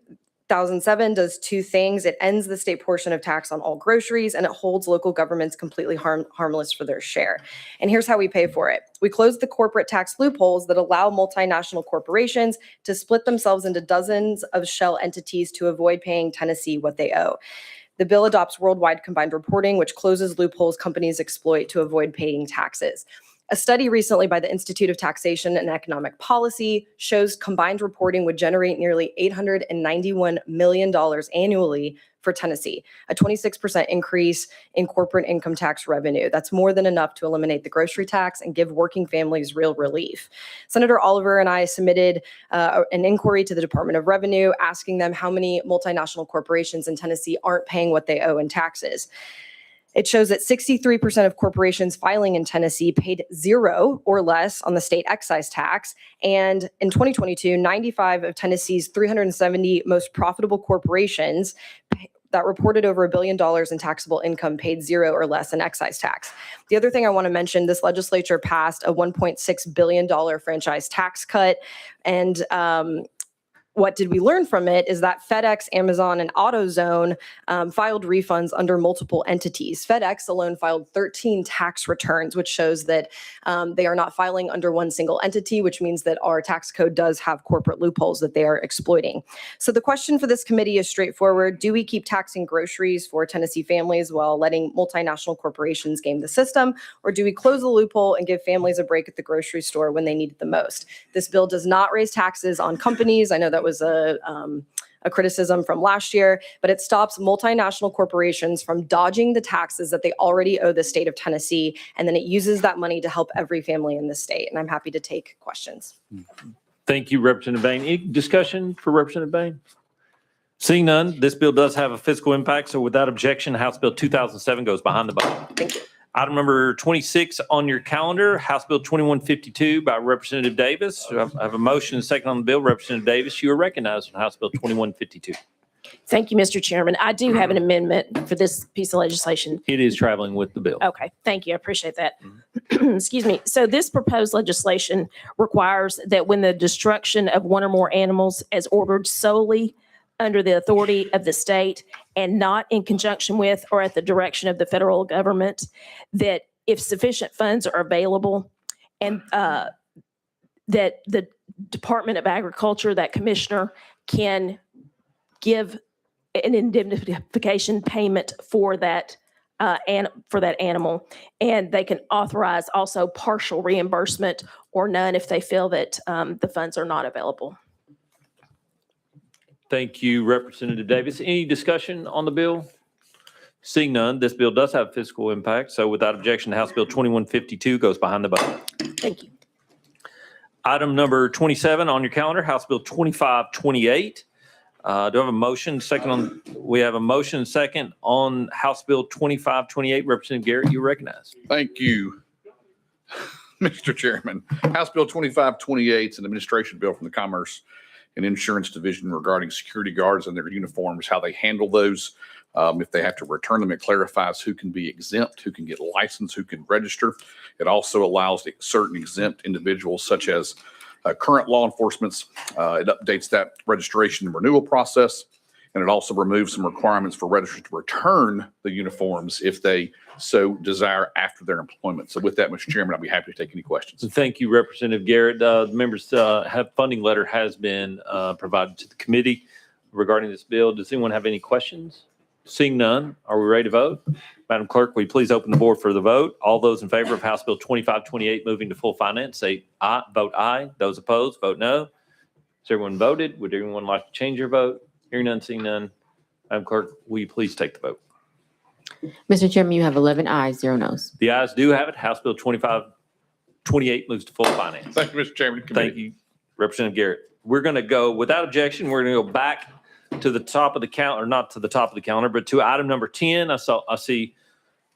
Speaker 1: 2007 does two things. It ends the state portion of tax on all groceries, and it holds local governments completely harmless for their share. And here's how we pay for it. We close the corporate tax loopholes that allow multinational corporations to split themselves into dozens of shell entities to avoid paying Tennessee what they owe. The bill adopts worldwide combined reporting, which closes loopholes companies exploit to avoid paying taxes. A study recently by the Institute of Taxation and Economic Policy shows combined reporting would generate nearly $891 million annually for Tennessee, a 26% increase in corporate income tax revenue. That's more than enough to eliminate the grocery tax and give working families real relief. Senator Oliver and I submitted an inquiry to the Department of Revenue asking them how many multinational corporations in Tennessee aren't paying what they owe in taxes. It shows that 63% of corporations filing in Tennessee paid zero or less on the state excise tax. And in 2022, 95 of Tennessee's 370 most profitable corporations that reported over $1 billion in taxable income paid zero or less in excise tax. The other thing I want to mention, this legislature passed a $1.6 billion franchise tax cut. And what did we learn from it is that FedEx, Amazon, and AutoZone filed refunds under multiple entities. FedEx alone filed 13 tax returns, which shows that they are not filing under one single entity, which means that our tax code does have corporate loopholes that they are exploiting. So the question for this committee is straightforward. Do we keep taxing groceries for Tennessee families while letting multinational corporations game the system? Or do we close the loophole and give families a break at the grocery store when they need it the most? This bill does not raise taxes on companies. I know that was a criticism from last year, but it stops multinational corporations from dodging the taxes that they already owe the state of Tennessee, and then it uses that money to help every family in the state. And I'm happy to take questions.
Speaker 6: Thank you, Representative Bain. Any discussion for Representative Bain? Seeing none, this bill does have a fiscal impact, so without objection, House Bill 2007 goes behind the button.
Speaker 1: Thank you.
Speaker 6: Item number 26 on your calendar, House Bill 2152 by Representative Davis. I have a motion and a second on the bill. Representative Davis, you are recognized on House Bill 2152.
Speaker 2: Thank you, Mr. Chairman. I do have an amendment for this piece of legislation.
Speaker 6: It is traveling with the bill.
Speaker 2: Okay, thank you. I appreciate that. Excuse me. So this proposed legislation requires that when the destruction of one or more animals is ordered solely under the authority of the state and not in conjunction with or at the direction of the federal government, that if sufficient funds are available and that the Department of Agriculture, that commissioner, can give an indemnification payment for that animal, and they can authorize also partial reimbursement or none if they feel that the funds are not available.
Speaker 6: Thank you, Representative Davis. Any discussion on the bill? Seeing none, this bill does have fiscal impact. So without objection, House Bill 2152 goes behind the button.
Speaker 2: Thank you.
Speaker 6: Item number 27 on your calendar, House Bill 2528. Do I have a motion? We have a motion second on House Bill 2528. Representative Garrett, you recognize.
Speaker 8: Thank you, Mr. Chairman. House Bill 2528 is an administration bill from the Commerce and Insurance Division regarding security guards and their uniforms, how they handle those. If they have to return them, it clarifies who can be exempt, who can get licensed, who can register. It also allows certain exempt individuals, such as current law enforcement. It updates that registration and renewal process. And it also removes some requirements for registrars to return the uniforms if they so desire after their employment. So with that, Mr. Chairman, I'll be happy to take any questions.
Speaker 6: Thank you, Representative Garrett. The members have funding letter has been provided to the committee regarding this bill. Does anyone have any questions? Seeing none, are we ready to vote? Madam Clerk, will you please open the board for the vote? All those in favor of House Bill 2528 moving to full finance, say aye, vote aye. Those opposed, vote no. Has everyone voted? Would anyone like to change their vote? Hearing none, seeing none. Madam Clerk, will you please take the vote?
Speaker 3: Mr. Chairman, you have 11 ayes, 0 noes.
Speaker 6: The ayes do have it. House Bill 2528 moves to full finance.
Speaker 8: Thank you, Mr. Chairman.
Speaker 6: Thank you, Representative Garrett. We're going to go, without objection, we're going to go back to the top of the count, or not to the top of the counter, but to item number 10. I see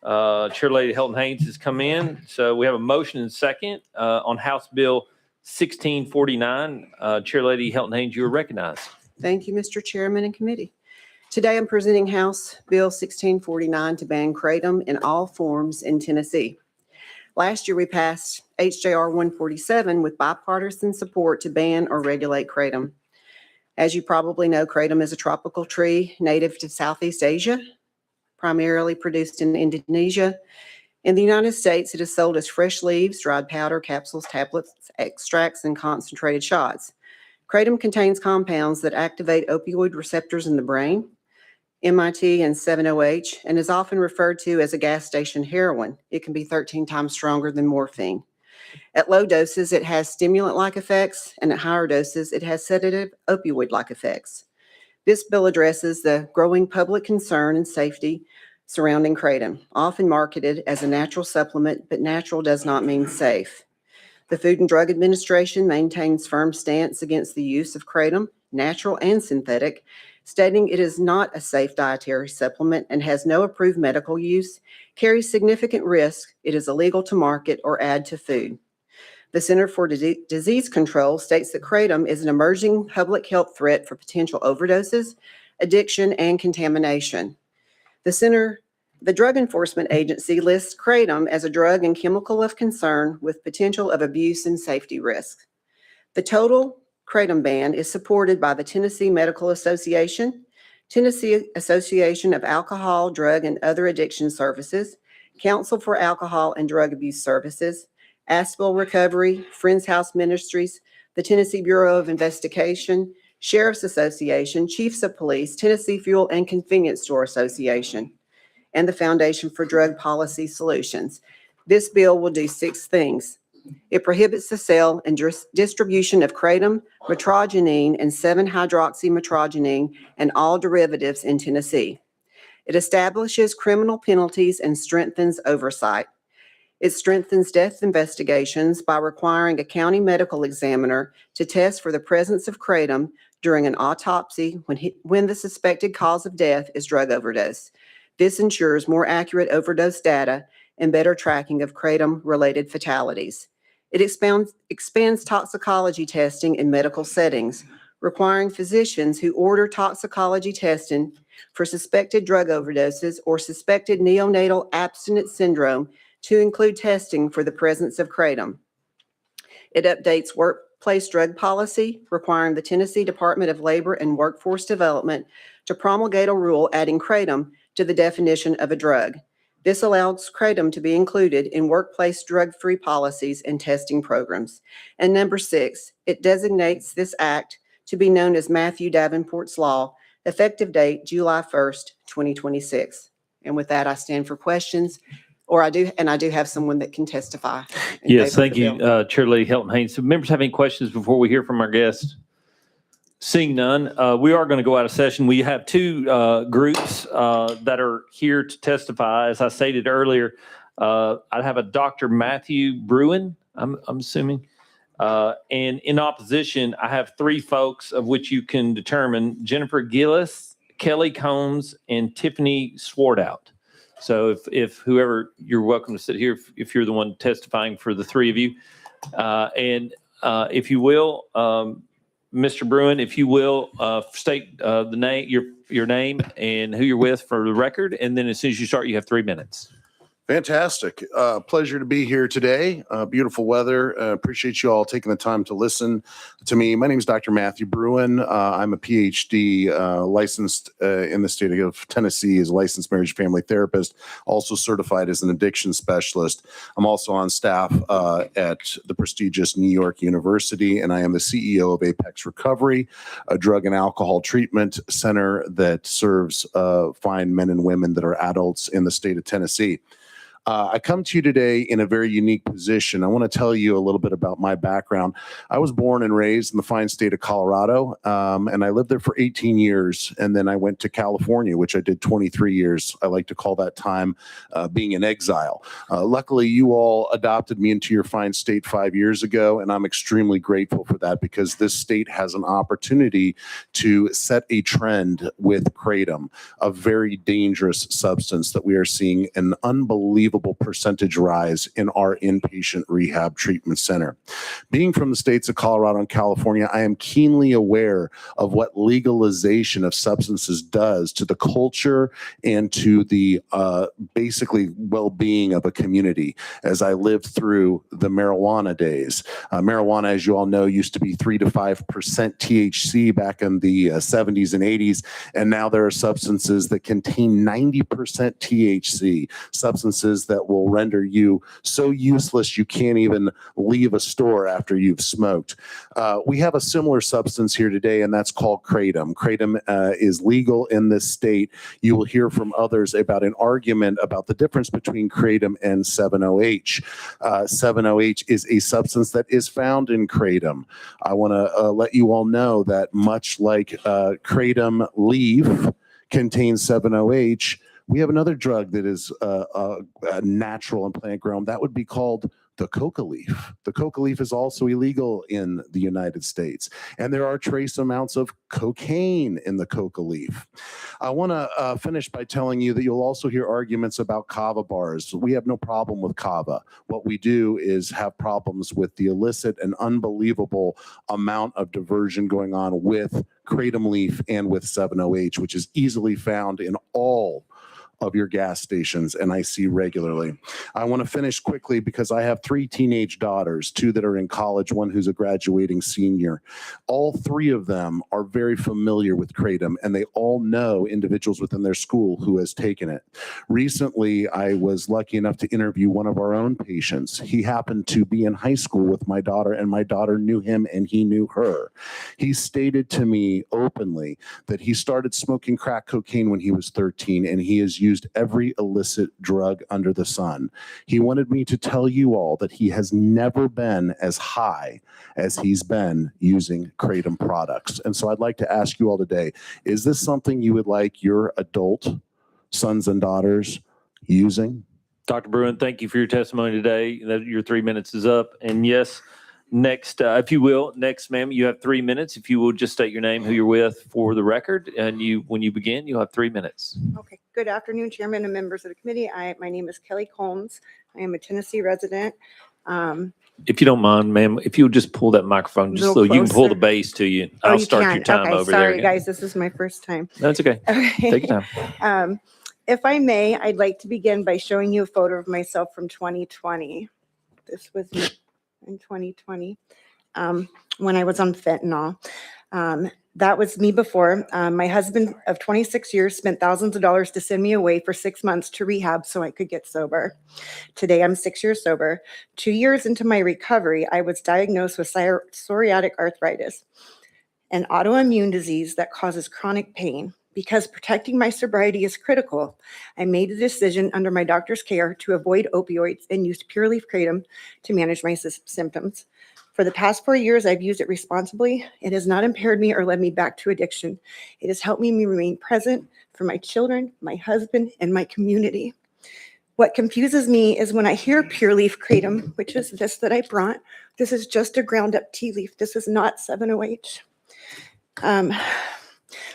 Speaker 6: Chair Lady Hilton Haynes has come in. So we have a motion and second on House Bill 1649. Chair Lady Hilton Haynes, you are recognized.
Speaker 4: Thank you, Mr. Chairman and committee. Today, I'm presenting House Bill 1649 to ban kratom in all forms in Tennessee. Last year, we passed HJR 147 with bipartisan support to ban or regulate kratom. As you probably know, kratom is a tropical tree native to Southeast Asia, primarily produced in Indonesia. In the United States, it is sold as fresh leaves, dried powder, capsules, tablets, extracts, and concentrated shots. Kratom contains compounds that activate opioid receptors in the brain, MIT and 7-OH, and is often referred to as a gas station heroin. It can be 13 times stronger than morphine. At low doses, it has stimulant-like effects, and at higher doses, it has sedative opioid-like effects. This bill addresses the growing public concern and safety surrounding kratom, often marketed as a natural supplement, but natural does not mean safe. The Food and Drug Administration maintains firm stance against the use of kratom, natural and synthetic, stating it is not a safe dietary supplement and has no approved medical use, carries significant risk, it is illegal to market or add to food. The Center for Disease Control states that kratom is an emerging public health threat for potential overdoses, addiction, and contamination. The Drug Enforcement Agency lists kratom as a drug and chemical of concern with potential of abuse and safety risks. The total kratom ban is supported by the Tennessee Medical Association, Tennessee Association of Alcohol, Drug, and Other Addiction Services, Council for Alcohol and Drug Abuse Services, Aspel Recovery, Friends House Ministries, the Tennessee Bureau of Investigation, Sheriff's Association, Chiefs of Police, Tennessee Fuel and Convenience Store Association, and the Foundation for Drug Policy Solutions. This bill will do 6 things. It prohibits the sale and distribution of kratom, metrogenine, and 7-hydroxymetrogenine and all derivatives in Tennessee. It establishes criminal penalties and strengthens oversight. It strengthens death investigations by requiring a county medical examiner to test for the presence of kratom during an autopsy when the suspected cause of death is drug overdose. This ensures more accurate overdose data and better tracking of kratom-related fatalities. It expands toxicology testing in medical settings, requiring physicians who order toxicology testing for suspected drug overdoses or suspected neonatal abstinence syndrome to include testing for the presence of kratom. It updates workplace drug policy, requiring the Tennessee Department of Labor and Workforce Development to promulgate a rule adding kratom to the definition of a drug. This allows kratom to be included in workplace drug-free policies and testing programs. And number 6, it designates this act to be known as Matthew Davenport's Law, effective date July 1st, 2026. And with that, I stand for questions, I do have someone that can testify.
Speaker 6: Yes, thank you, Chair Lady Hilton Haynes. Do members have any questions before we hear from our guests? Seeing none, we are going to go out of session. We have 2 groups that are here to testify. As I stated earlier, I have a Dr. Matthew Bruin, I'm assuming. And in opposition, I have 3 folks of which you can determine: Jennifer Gillis, Kelly Combs, and Tiffany Swartout. So if whoever, you're welcome to sit here if you're the one testifying for the 3 of you. If you will, Mr. Bruin, if you will, state the name, your name and who you're with for the record. And then as soon as you start, you have 3 minutes.
Speaker 7: Fantastic. Pleasure to be here today. Beautiful weather. Appreciate you all taking the time to listen to me. My name is Dr. Matthew Bruin. I'm a PhD licensed in the state of Tennessee as a licensed marriage family therapist, also certified as an addiction specialist. I'm also on staff at the prestigious New York University, and I am the CEO of Apex Recovery, a drug and alcohol treatment center that serves fine men and women that are adults in the state of Tennessee. I come to you today in a very unique position. I want to tell you a little bit about my background. I was born and raised in the fine state of Colorado, and I lived there for 18 years. And then I went to California, which I did 23 years. I like to call that time being in exile. Luckily, you all adopted me into your fine state 5 years ago, and I'm extremely grateful for that because this state has an opportunity to set a trend with kratom, a very dangerous substance that we are seeing an unbelievable percentage rise in our inpatient rehab treatment center. Being from the states of Colorado and California, I am keenly aware of what legalization of substances does to the culture and to the basically well-being of a community. As I lived through the marijuana days, marijuana, as you all know, used to be 3 to 5% THC back in the 70s and 80s, and now there are substances that contain 90% THC, substances that will render you so useless you can't even leave a store after you've smoked. We have a similar substance here today, and that's called kratom. Kratom is legal in this state. You will hear from others about an argument about the difference between kratom and 7-OH. 7-OH is a substance that is found in kratom. I want to let you all know that much like kratom leaf contains 7-OH, we have another drug that is natural and plant grown. That would be called the coca leaf. The coca leaf is also illegal in the United States, and there are trace amounts of cocaine in the coca leaf. I want to finish by telling you that you'll also hear arguments about kava bars. We have no problem with kava. What we do is have problems with the illicit and unbelievable amount of diversion going on with kratom leaf and with 7-OH, which is easily found in all of your gas stations, and I see regularly. I want to finish quickly because I have 3 teenage daughters, 2 that are in college, 1 who's a graduating senior. All 3 of them are very familiar with kratom, and they all know individuals within their school who has taken it. Recently, I was lucky enough to interview one of our own patients. He happened to be in high school with my daughter, and my daughter knew him and he knew her. He stated to me openly that he started smoking crack cocaine when he was 13, and he has used every illicit drug under the sun. He wanted me to tell you all that he has never been as high as he's been using kratom products. And so I'd like to ask you all today, is this something you would like your adult sons and daughters using?
Speaker 6: Dr. Bruin, thank you for your testimony today. Your 3 minutes is up. And yes, next, if you will, next, ma'am, you have 3 minutes. If you will just state your name, who you're with for the record, and when you begin, you'll have 3 minutes.
Speaker 9: Okay. Good afternoon, Chairman and members of the committee. My name is Kelly Combs. I am a Tennessee resident.
Speaker 6: If you don't mind, ma'am, if you'll just pull that microphone just so
Speaker 9: Little
Speaker 6: you can pull the
Speaker 9: closer.
Speaker 6: base to you.
Speaker 9: Oh,
Speaker 6: I'll
Speaker 9: you
Speaker 6: start
Speaker 9: can.
Speaker 6: your time
Speaker 9: Okay,
Speaker 6: over there.
Speaker 9: sorry,
Speaker 6: again.
Speaker 9: guys. This is my first time.
Speaker 6: That's okay.
Speaker 9: Okay.
Speaker 6: Take your time.
Speaker 9: If I may, I'd like to begin by showing you a photo of myself from 2020. This was me in 2020 when I was on fentanyl. That was me before. My husband of 26 years spent thousands of dollars to send me away for 6 months to rehab so I could get sober. Today, I'm 6 years sober. 2 years into my recovery, I was diagnosed with psoriatic arthritis, an autoimmune disease that causes chronic pain. Because protecting my sobriety is critical, I made a decision under my doctor's care to avoid opioids and use pure leaf kratom to manage my symptoms. For the past 4 years, I've used it responsibly. It has not impaired me or led me back to addiction. It has helped me remain present for my children, my husband, and my community. What confuses me is when I hear pure leaf kratom, which is this that I brought. This is just a ground up tea leaf. This is not 7-OH.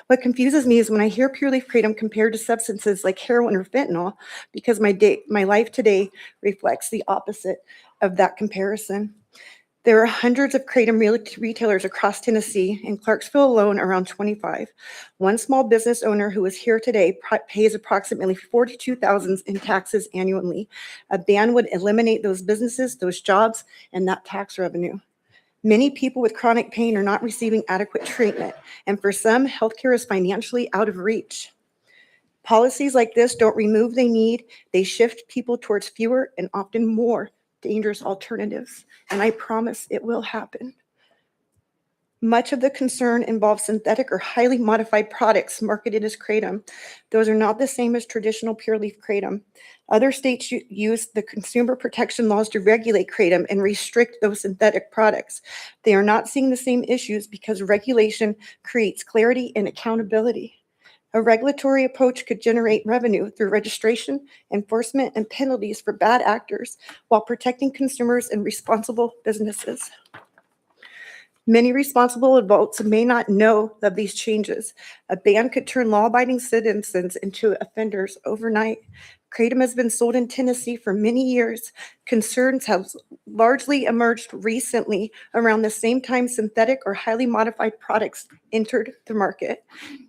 Speaker 9: What confuses me is when I hear pure leaf kratom compared to substances like heroin or fentanyl, because my life today reflects the opposite of that comparison. There are hundreds of Kratom retailers across Tennessee, in Clarksville alone, around 25. One small business owner who is here today pays approximately $42,000 in taxes annually. A ban would eliminate those businesses, those jobs, and that tax revenue. Many people with chronic pain are not receiving adequate treatment, and for some, healthcare is financially out of reach. Policies like this don't remove the need, they shift people towards fewer and often more dangerous alternatives, and I promise it will happen. Much of the concern involves synthetic or highly modified products marketed as kratom. Those are not the same as traditional pure leaf kratom. Other states use the consumer protection laws to regulate kratom and restrict those synthetic products. They are not seeing the same issues because regulation creates clarity and accountability. A regulatory approach could generate revenue through registration, enforcement, and penalties for bad actors while protecting consumers and responsible businesses. Many responsible adults may not know of these changes. A ban could turn law-abiding citizens into offenders overnight. Kratom has been sold in Tennessee for many years. Concerns have largely emerged recently around the same time synthetic or highly modified products entered the market.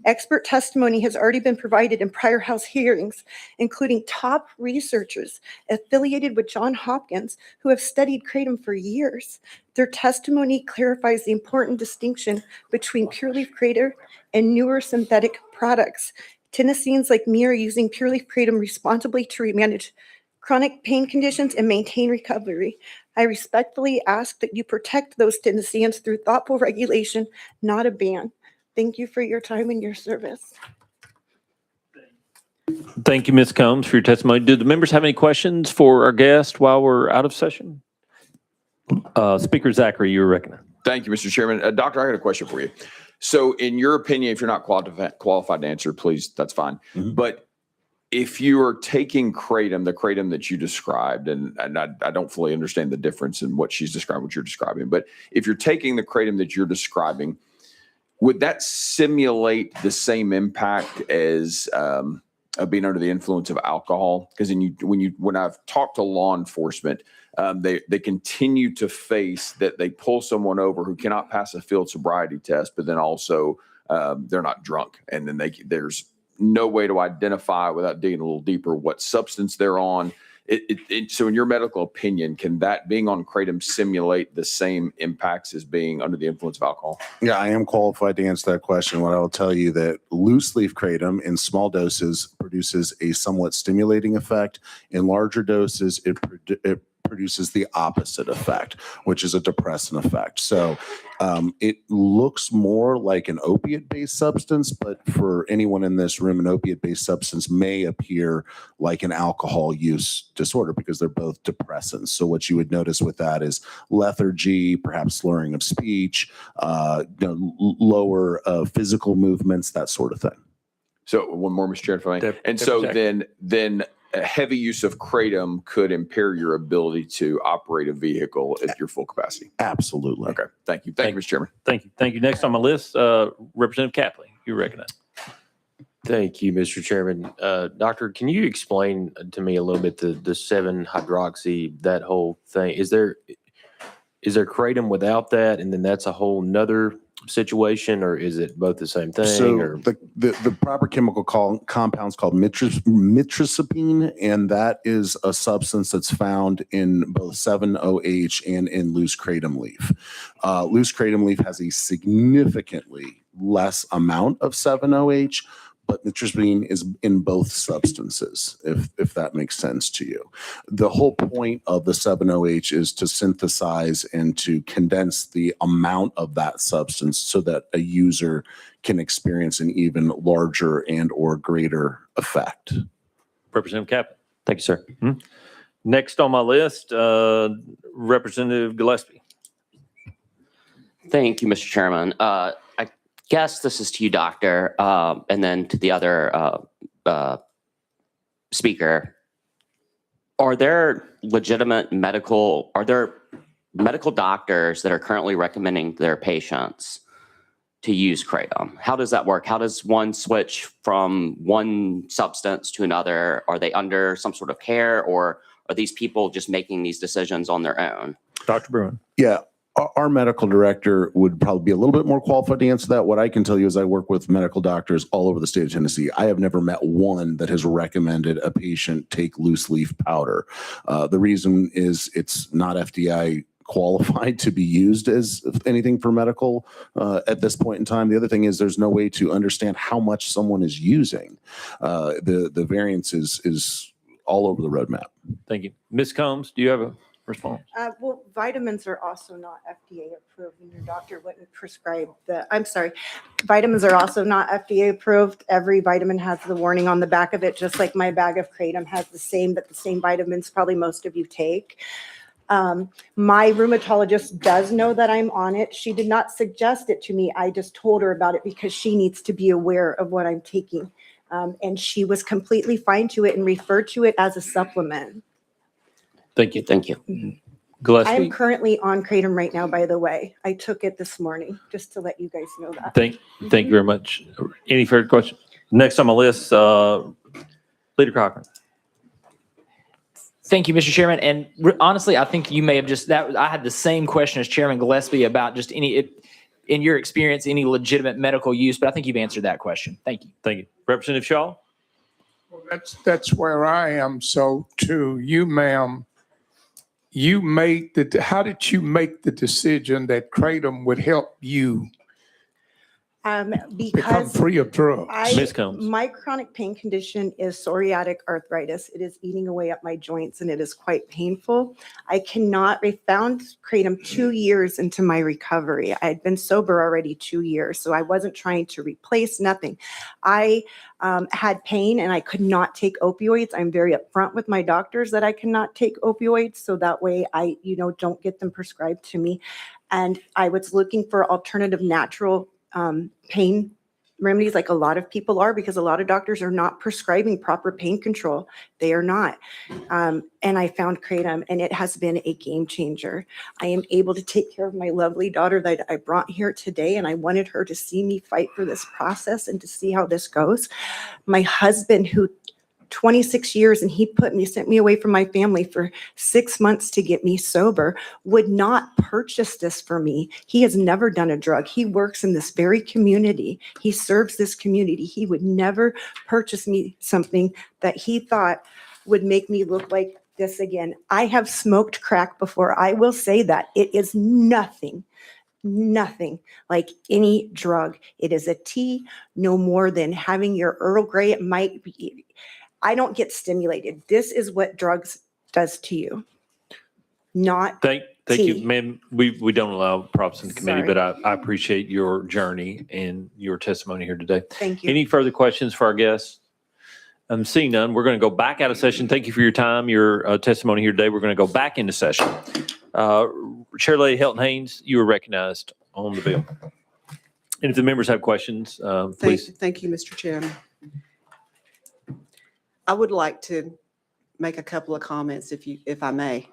Speaker 9: Expert testimony has already been provided in prior House hearings, including top researchers affiliated with Johns Hopkins who have studied kratom for years. Their testimony clarifies the important distinction between pure leaf kratom and newer synthetic products. Tennesseans like me are using pure leaf kratom responsibly to manage chronic pain conditions and maintain recovery. I respectfully ask that you protect those Tennesseans through thoughtful regulation, not a ban. Thank you for your time and your service.
Speaker 6: Thank you, Ms. Combs, for your testimony. Do the members have any questions for our guest while we're out of session? Speaker Zachary, you're recognized.
Speaker 10: Thank you, Mr. Chairman. Doctor, I got a question for you. So in your opinion, if you're not qualified to answer, please, that's fine. But if you are taking kratom, the kratom that you described, and I don't fully understand the difference in what she's describing, what you're describing, but if you're taking the kratom that you're describing, would that simulate the same impact as being under the influence of alcohol? Because when I've talked to law enforcement, they continue to face that they pull someone over who cannot pass a field sobriety test, but then also they're not drunk, and then there's no way to identify without digging a little deeper what substance they're on. So in your medical opinion, can that being on kratom simulate the same impacts as being under the influence of alcohol?
Speaker 7: Yeah, I am qualified to answer that question. What I will tell you that loose leaf kratom in small doses produces a somewhat stimulating effect. In larger doses, it produces the opposite effect, which is a depressant effect. So it looks more like an opiate-based substance, but for anyone in this room, an opiate-based substance may appear like an alcohol use disorder because they're both depressants. So what you would notice with that is lethargy, perhaps slurring of speech, lower physical movements, that sort of thing.
Speaker 10: So one more, Mr. Chair, if I may. And so then a heavy use of kratom could impair your ability to operate a vehicle at your full capacity.
Speaker 7: Absolutely.
Speaker 10: Okay. Thank you. Thank you, Mr. Chairman.
Speaker 6: Thank you. Thank you. Next on my list, Representative Capley, you recognize.
Speaker 12: Thank you, Mr. Chairman. Doctor, can you explain to me a little bit the 7-hydroxy, that whole thing? Is there kratom without that, and then that's a whole nother situation, or is it both the same thing?
Speaker 7: So
Speaker 12: or?
Speaker 7: the proper chemical compound is called mitrizapine, and that is a substance that's found in both 7-OH and in loose kratom leaf. Loose kratom leaf has a significantly less amount of 7-OH, but mitrizapine is in both substances, if that makes sense to you. The whole point of the 7-OH is to synthesize and to condense the amount of that substance so that a user can experience an even larger and or greater effect.
Speaker 6: Representative Capley.
Speaker 12: Thank you, sir.
Speaker 6: Next on my list, Representative Gillespie.
Speaker 13: Thank you, Mr. Chairman. I guess this is to you, Doctor, and then to the other speaker. Are there medical doctors that are currently recommending their patients to use kratom? How does that work? How does one switch from one substance to another? Are they under some sort of care, or are these people just making these decisions on their own?
Speaker 6: Dr. Bruin.
Speaker 7: Yeah. our medical director would probably be a little bit more qualified to answer that. What I can tell you is I work with medical doctors all over the state of Tennessee. I have never met one that has recommended a patient take loose leaf powder. The reason is it's not FDA qualified to be used as anything for medical at this point in time. The other thing is there's no way to understand how much someone is using. The variance is all over the roadmap.
Speaker 6: Thank you. Ms. Combs, do you have a response?
Speaker 9: Well, vitamins are also not FDA approved and your doctor wouldn't prescribe vitamins are also not FDA approved. Every vitamin has the warning on the back of it, just like my bag of Kratom has the same vitamins probably most of you take. My rheumatologist does know that I'm on it. She did not suggest it to me. I just told her about it because she needs to be aware of what I'm taking. And she was completely fine to it and referred to it as a supplement.
Speaker 6: Thank you.
Speaker 13: Thank you.
Speaker 9: I
Speaker 6: Gillespie.
Speaker 9: am currently on Kratom right now, by the way. I took it this morning, just to let you guys know that.
Speaker 6: Thank you very much. Any further questions? Next on my list, Leader Cochran.
Speaker 17: Thank you, Mr. Chairman. And honestly, I think you may have I had the same question as Chairman Gillespie about just in your experience, any legitimate medical use, but I think you've answered that question. Thank you.
Speaker 6: Thank you. Representative Shaw?
Speaker 11: Well, that's where I am. So to you, ma'am, how did you make the decision that Kratom would help you become
Speaker 9: Because
Speaker 11: free of drugs?
Speaker 6: Ms. Combs.
Speaker 9: my chronic pain condition is psoriatic arthritis. It is eating away at my joints and it is quite painful. I found Kratom 2 years into my recovery. I had been sober already 2 years, so I wasn't trying to replace nothing. I had pain and I could not take opioids. I'm very upfront with my doctors that I cannot take opioids, so that way I, don't get them prescribed to me. And I was looking for alternative natural pain remedies like a lot of people are, because a lot of doctors are not prescribing proper pain control. They are not. And I found Kratom and it has been a game changer. I am able to take care of my lovely daughter that I brought here today, and I wanted her to see me fight for this process and to see how this goes. My husband, who 26 years, and he sent me away from my family for 6 months to get me sober, would not purchase this for me. He has never done a drug. He works in this very community. He serves this community. He would never purchase me something that he thought would make me look like this again. I have smoked crack before. I will say that. It is nothing like any drug. It is a tea, no more than having your Earl Grey. It might be. I don't get stimulated. This is what drugs does to you. Not
Speaker 6: Thank
Speaker 9: tea.
Speaker 6: you, ma'am. We don't allow props in the committee,
Speaker 9: Sorry.
Speaker 6: but I appreciate your journey and your testimony here today.
Speaker 9: Thank you.
Speaker 6: Any further questions for our guests? I'm seeing none. We're going to go back out of session. Thank you for your time, your testimony here today. We're going to go back into session. Chair Lady Helton Haynes, you are recognized on the bill. And if the members have questions, please.
Speaker 4: Thank you, Mr. Chairman. I would like to make a couple of comments if I may.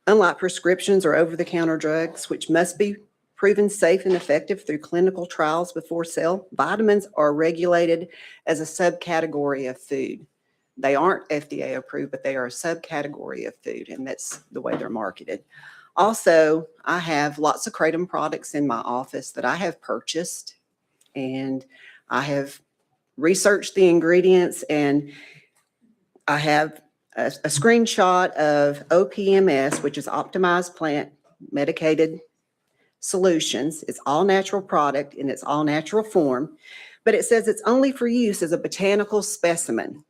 Speaker 4: Unlike prescriptions or over-the-counter drugs, which must be proven safe and effective through clinical trials before sale, vitamins are regulated as a subcategory of food. They aren't FDA approved, but they are a subcategory of food, and that's the way they're marketed. Also, I have lots of Kratom products in my office that I have purchased, and I have researched the ingredients, and I have a screenshot of OPMS, which is Optimized Plant Medicated Solutions. It's all natural product in its all natural form, but it says it's only for use as a botanical specimen.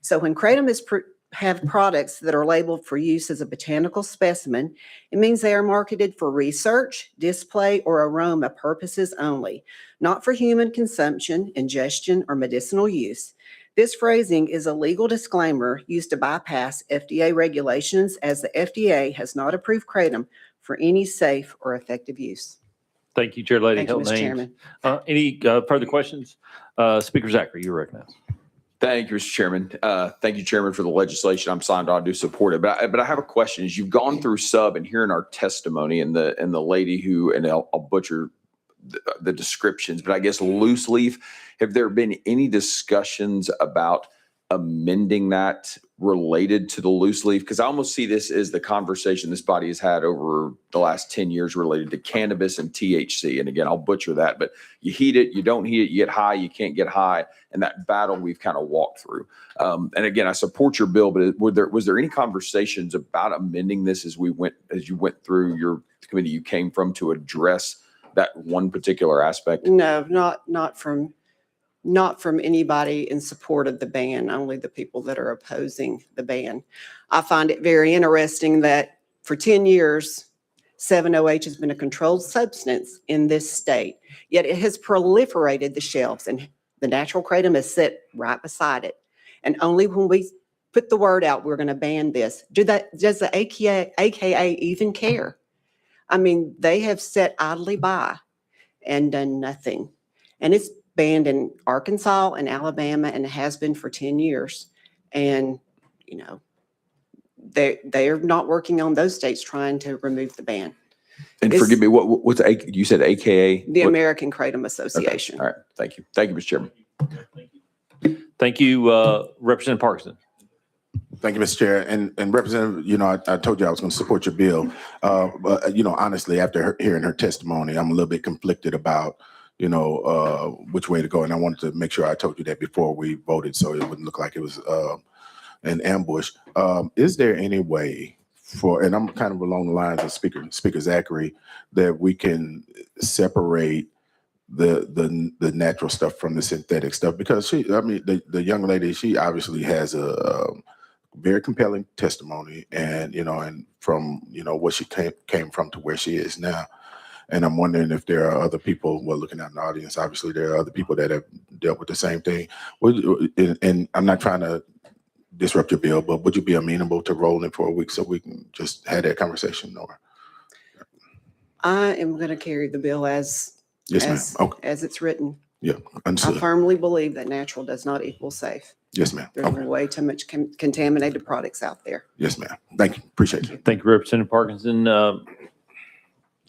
Speaker 4: So when Kratom have products that are labeled for use as a botanical specimen, it means they are marketed for research, display, or aroma purposes only, not for human consumption, ingestion, or medicinal use. This phrasing is a legal disclaimer used to bypass FDA regulations, as the FDA has not approved Kratom for any safe or effective use.
Speaker 6: Thank you, Chair Lady
Speaker 4: Thank you,
Speaker 6: Helton
Speaker 4: Mr.
Speaker 6: Haynes.
Speaker 4: Chairman.
Speaker 6: Any further questions? Speaker Zachary, you're recognized.
Speaker 10: Thank you, Mr. Chairman. Thank you, Chairman, for the legislation. I'm signed on to support it. But I have a question. As you've gone through sub and hearing our testimony and the lady who, and I'll butcher the descriptions, but I guess loose leaf, have there been any discussions about amending that related to the loose leaf? Because I almost see this as the conversation this body has had over the last 10 years related to cannabis and THC. And again, I'll butcher that, but you heat it, you don't heat it, you get high, you can't get high. And that battle we've kind of walked through. And again, I support your bill, but was there any conversations about amending this as you went through your committee you came from to address that one particular aspect?
Speaker 4: No, not from anybody in support of the ban, only the people that are opposing the ban. I find it very interesting that for 10 years, 7-OH has been a controlled substance in this state, yet it has proliferated the shelves, and the natural kratom is set right beside it. And only when we put the word out, we're going to ban this. Does the AKA even care? I mean, they have sat idly by and done nothing. And it's banned in Arkansas and Alabama, and it has been for 10 years. And, you know, they're not working on those states trying to remove the ban.
Speaker 10: And forgive me, what's you said AKA?
Speaker 4: The American Kratom Association.
Speaker 10: Okay. All right. Thank you. Thank you, Mr. Chairman.
Speaker 6: Thank you, Representative Parkinson.
Speaker 5: Thank you, Mr. Chair. And Representative, you know, I told you I was going to support your bill. But, you know, honestly, after hearing her testimony, I'm a little bit conflicted about, you know, which way to go. And I wanted to make sure I told you that before we voted, so it wouldn't look like it was an ambush. Is there any way for, and I'm kind of along the lines of Speaker Zachary, that we can separate the natural stuff from the synthetic stuff? Because the young lady, she obviously has a very compelling testimony, and, you know, and from, you know, what she came from to where she is now. And I'm wondering if there are other people, well, looking out in the audience, obviously there are other people that have dealt with the same thing. And I'm not trying to disrupt your bill, but would you be amenable to rolling for a week so we can just have that conversation? Or
Speaker 4: I am going to carry the bill as it's written.
Speaker 5: Yeah, understood.
Speaker 4: I firmly believe that natural does not equal safe.
Speaker 5: Yes, ma'am.
Speaker 4: There's way too much contaminated products out there.
Speaker 5: Yes, ma'am. Thank you. Appreciate you.
Speaker 6: Thank you, Representative Parkinson.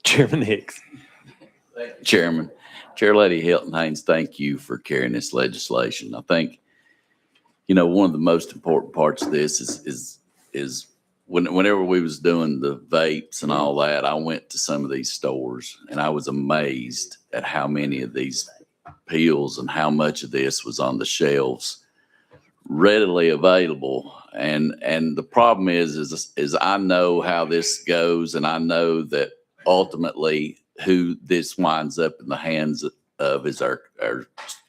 Speaker 6: Chairman Hicks.
Speaker 14: Chairman, Chair Lady Hilton Haynes, thank you for carrying this legislation. I think, you know, one of the most important parts of this is whenever we was doing the vapes and all that, I went to some of these stores and I was amazed at how many of these pills and how much of this was on the shelves readily available. And the problem is I know how this goes, and I know that ultimately who this winds up in the hands of is our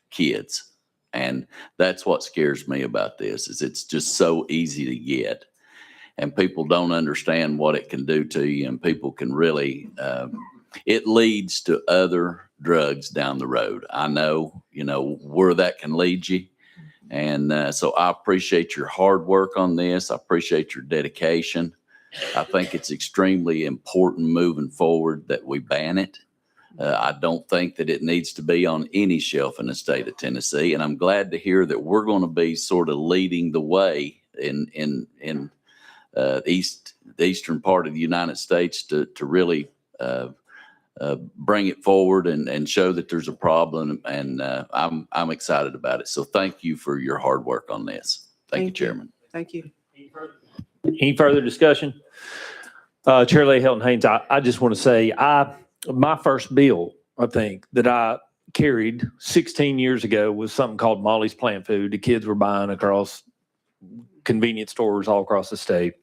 Speaker 14: kids. And that's what scares me about this, is it's just so easy to get, and people don't understand what it can do to you, and people can really, it leads to other drugs down the road. I know, you know, where that can lead you. And so I appreciate your hard work on this. I appreciate your dedication. I think it's extremely important moving forward that we ban it. I don't think that it needs to be on any shelf in the state of Tennessee. And I'm glad to hear that we're going to be sort of leading the way in the eastern part of the United States to really bring it forward and show that there's a problem. And I'm excited about it. So thank you for your hard work on this. Thank you, Chairman.
Speaker 4: Thank you.
Speaker 6: Any further discussion? Chair Lady Hilton Haynes, I just want to say, my first bill, I think, that I carried 16 years ago was something called Molly's Plant Food. The kids were buying across convenience stores all across the state.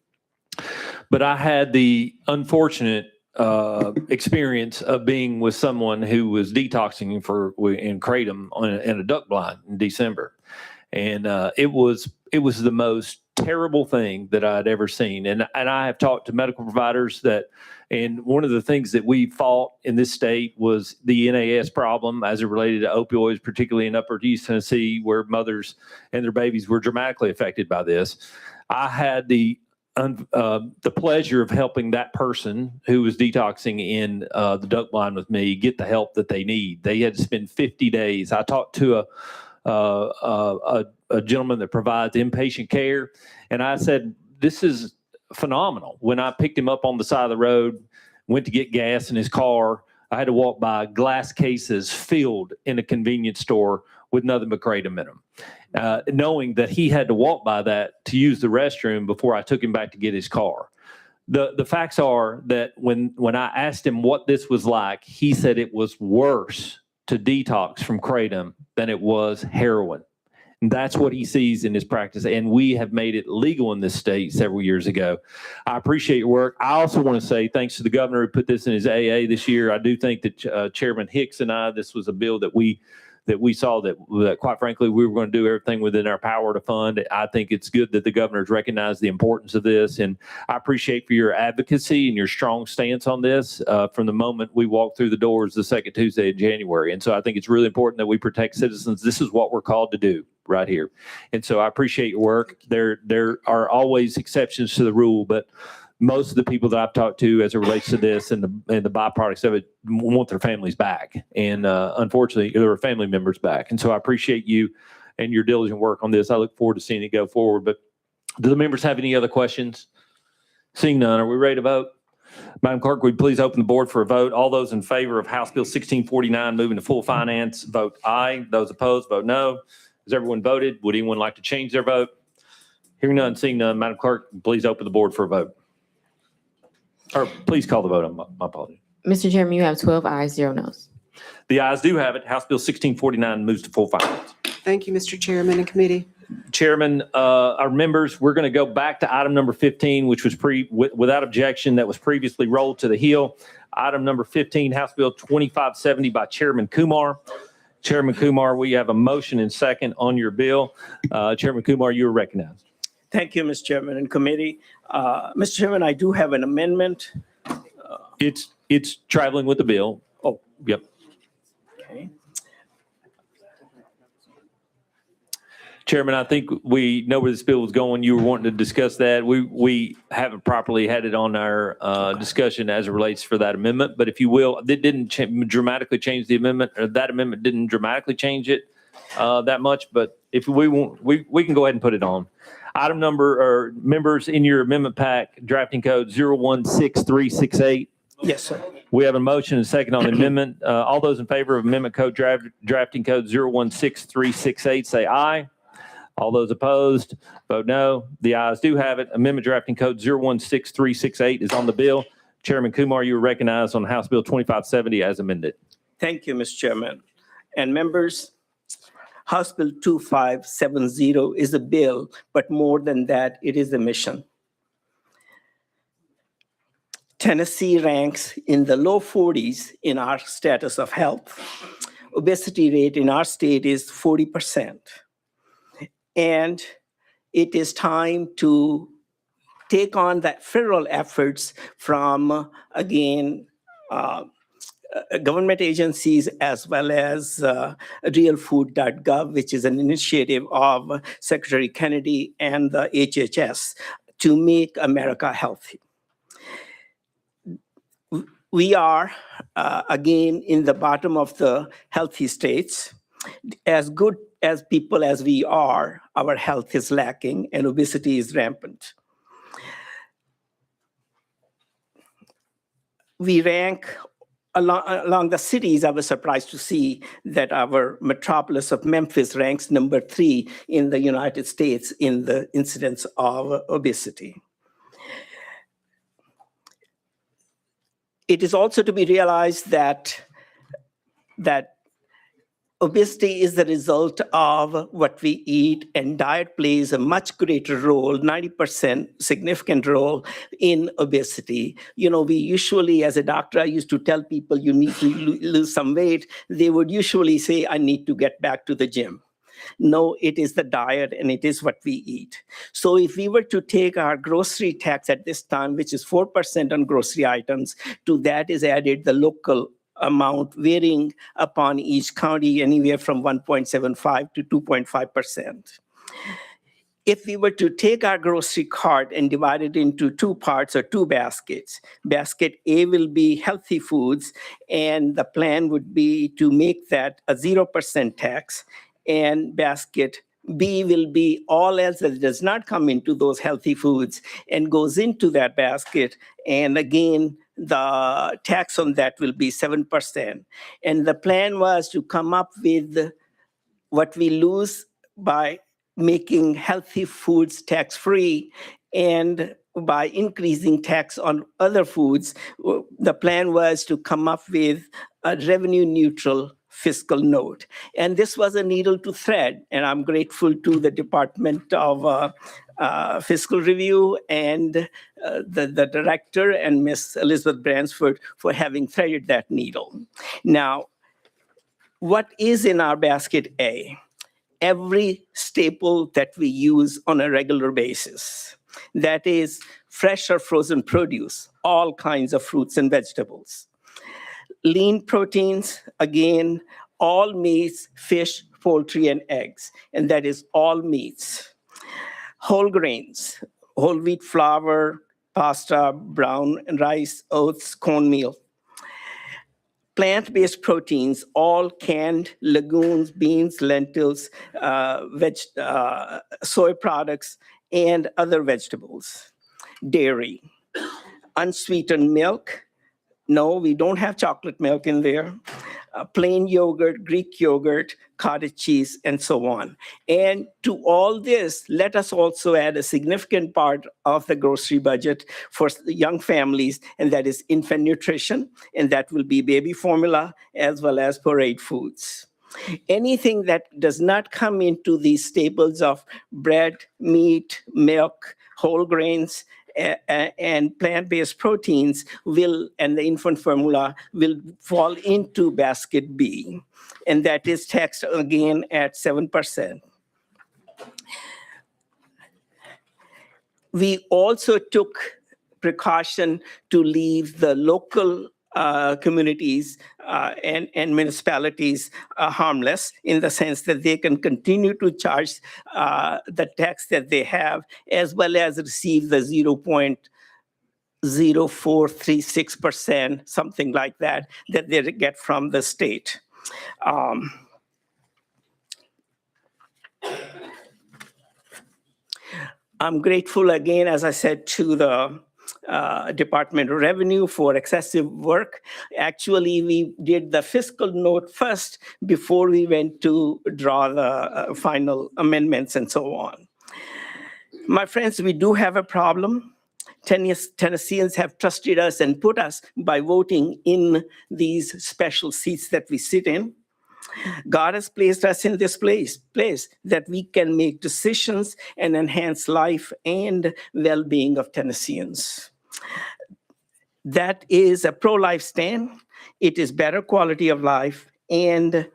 Speaker 6: But I had the unfortunate experience of being with someone who was detoxing in kratom in a duck blind in December. And it was the most terrible thing that I'd ever seen. And I have talked to medical providers and one of the things that we fought in this state was the NAS problem as it related to opioids, particularly in Upper East Tennessee, where mothers and their babies were dramatically affected by this. I had the pleasure of helping that person who was detoxing in the duck blind with me get the help that they need. They had to spend 50 days. I talked to a gentleman that provides inpatient care, and I said, this is phenomenal. When I picked him up on the side of the road, went to get gas in his car, I had to walk by glass cases filled in a convenience store with nothing but kratom in them. knowing that he had to walk by that to use the restroom before I took him back to get his car. The facts are that when I asked him what this was like, he said it was worse to detox from kratom than it was heroin. And that's what he sees in his practice. And we have made it legal in this state several years ago. I appreciate your work. I also want to say thanks to the governor who put this in his AA this year. I do think that Chairman Hicks and I, this was a bill that we saw that quite frankly, we were going to do everything within our power to fund. I think it's good that the governor's recognized the importance of this. And I appreciate for your advocacy and your strong stance on this from the moment we walked through the doors the second Tuesday in January. And so I think it's really important that we protect citizens. This is what we're called to do right here. And so I appreciate your work. There are always exceptions to the rule, but most of the people that I've talked to as it relates to this and the byproducts of it want their families back. And unfortunately, there are family members back. And so I appreciate you and your diligent work on this. I look forward to seeing it go forward. But do the members have any other questions? Seeing none, are we ready to vote? Madam Clerk, would you please open the board for a vote? All those in favor of House Bill 1649 moving to full finance, vote aye. Those opposed, vote no. Has everyone voted? Would anyone like to change their vote? Hearing none, seeing none, Madam Clerk, please open the board for a vote. Or please call the vote. My apologies.
Speaker 3: Mr. Chairman, you have 12 ayes, 0 noes.
Speaker 6: The ayes do have it. House Bill 1649 moves to full finance.
Speaker 4: Thank you, Mr. Chairman and committee.
Speaker 6: Chairman, our members, we're going to go back to item number 15, which was without objection, that was previously rolled to the Hill. Item number 15, House Bill 2570 by Chairman Kumar. Chairman Kumar, we have a motion and second on your bill. Chairman Kumar, you are recognized.
Speaker 15: Thank you, Mr. Chairman and committee. Mr. Chairman, I do have an amendment.
Speaker 6: It's traveling with the bill.
Speaker 15: Oh,
Speaker 6: yep.
Speaker 15: Okay.
Speaker 6: Chairman, I think we know where this bill was going. You were wanting to discuss that. We haven't properly had it on our discussion as it relates for that amendment. But if you will, it didn't dramatically change the amendment, or that amendment didn't dramatically change it that much. But if we want, we can go ahead and put it on. Item number, or members in your amendment pack, drafting code 016368.
Speaker 15: Yes, sir.
Speaker 6: We have a motion and a second on the amendment. All those in favor of amendment code drafting code 016368 say aye. All those opposed, vote no. The ayes do have it. Amendment drafting code 016368 is on the bill. Chairman Kumar, you are recognized on House Bill 2570 as amended.
Speaker 15: Thank you, Mr. Chairman. And members, House Bill 2570 is a bill, but more than that, it is a mission. Tennessee ranks in the low 40s in our status of health. Obesity rate in our state is 40%. And it is time to take on that federal efforts from, again, government agencies as well as realfood.gov, which is an initiative of Secretary Kennedy and the HHS to make America healthy. We are, again, in the bottom of the healthy states. As good as people as we are, our health is lacking and obesity is rampant. We rank along the cities. I was surprised to see that our metropolis of Memphis ranks number 3 in the United States in the incidence of obesity. It is also to be realized that obesity is the result of what we eat, and diet plays a much greater role, 90% significant role in obesity. You know, we usually, as a doctor, I used to tell people you need to lose some weight. They would usually say, I need to get back to the gym. No, it is the diet and it is what we eat. So if we were to take our grocery tax at this time, which is 4% on grocery items, to that is added the local amount varying upon each county anywhere from 1.75 to 2.5%. If we were to take our grocery cart and divide it into 2 parts or 2 baskets, basket A will be healthy foods, and the plan would be to make that a 0% tax, and basket B will be all else that does not come into those healthy foods and goes into that basket. And again, the tax on that will be 7%. And the plan was to come up with what we lose by making healthy foods tax-free and by increasing tax on other foods, the plan was to come up with a revenue-neutral fiscal note. And this was a needle to thread, and I'm grateful to the Department of Fiscal Review and the director and Ms. Elizabeth Bransford for having threaded that needle. Now, what is in our basket A? Every staple that we use on a regular basis. That is fresh or frozen produce, all kinds of fruits and vegetables. Lean proteins, again, all meats, fish, poultry, and eggs, and that is all meats. Whole grains, whole wheat flour, pasta, brown rice, oats, cornmeal. Plant-based proteins, all canned legumes, beans, lentils, soy products, and other vegetables. Dairy, unsweetened milk. No, we don't have chocolate milk in there. Plain yogurt, Greek yogurt, cottage cheese, and so on. And to all this, let us also add a significant part of the grocery budget for young families, and that is infant nutrition, and that will be baby formula as well as pureed foods. Anything that does not come into these staples of bread, meat, milk, whole grains, and plant-based proteins and the infant formula will fall into basket B, and that is taxed again at 7%. We also took precaution to leave the local communities and municipalities harmless, in the sense that they can continue to charge the tax that they have, as well as receive the 0.0436%, something like that, that they get from the state. I'm grateful again, as I said, to the Department of Revenue for excessive work. Actually, we did the fiscal note first before we went to draw the final amendments and so on. My friends, we do have a problem. Tennesseans have trusted us and put us by voting in these special seats that we sit in. God has placed us in this place that we can make decisions and enhance life and well-being of Tennesseans. That is a pro-life stand. It is better quality of life. And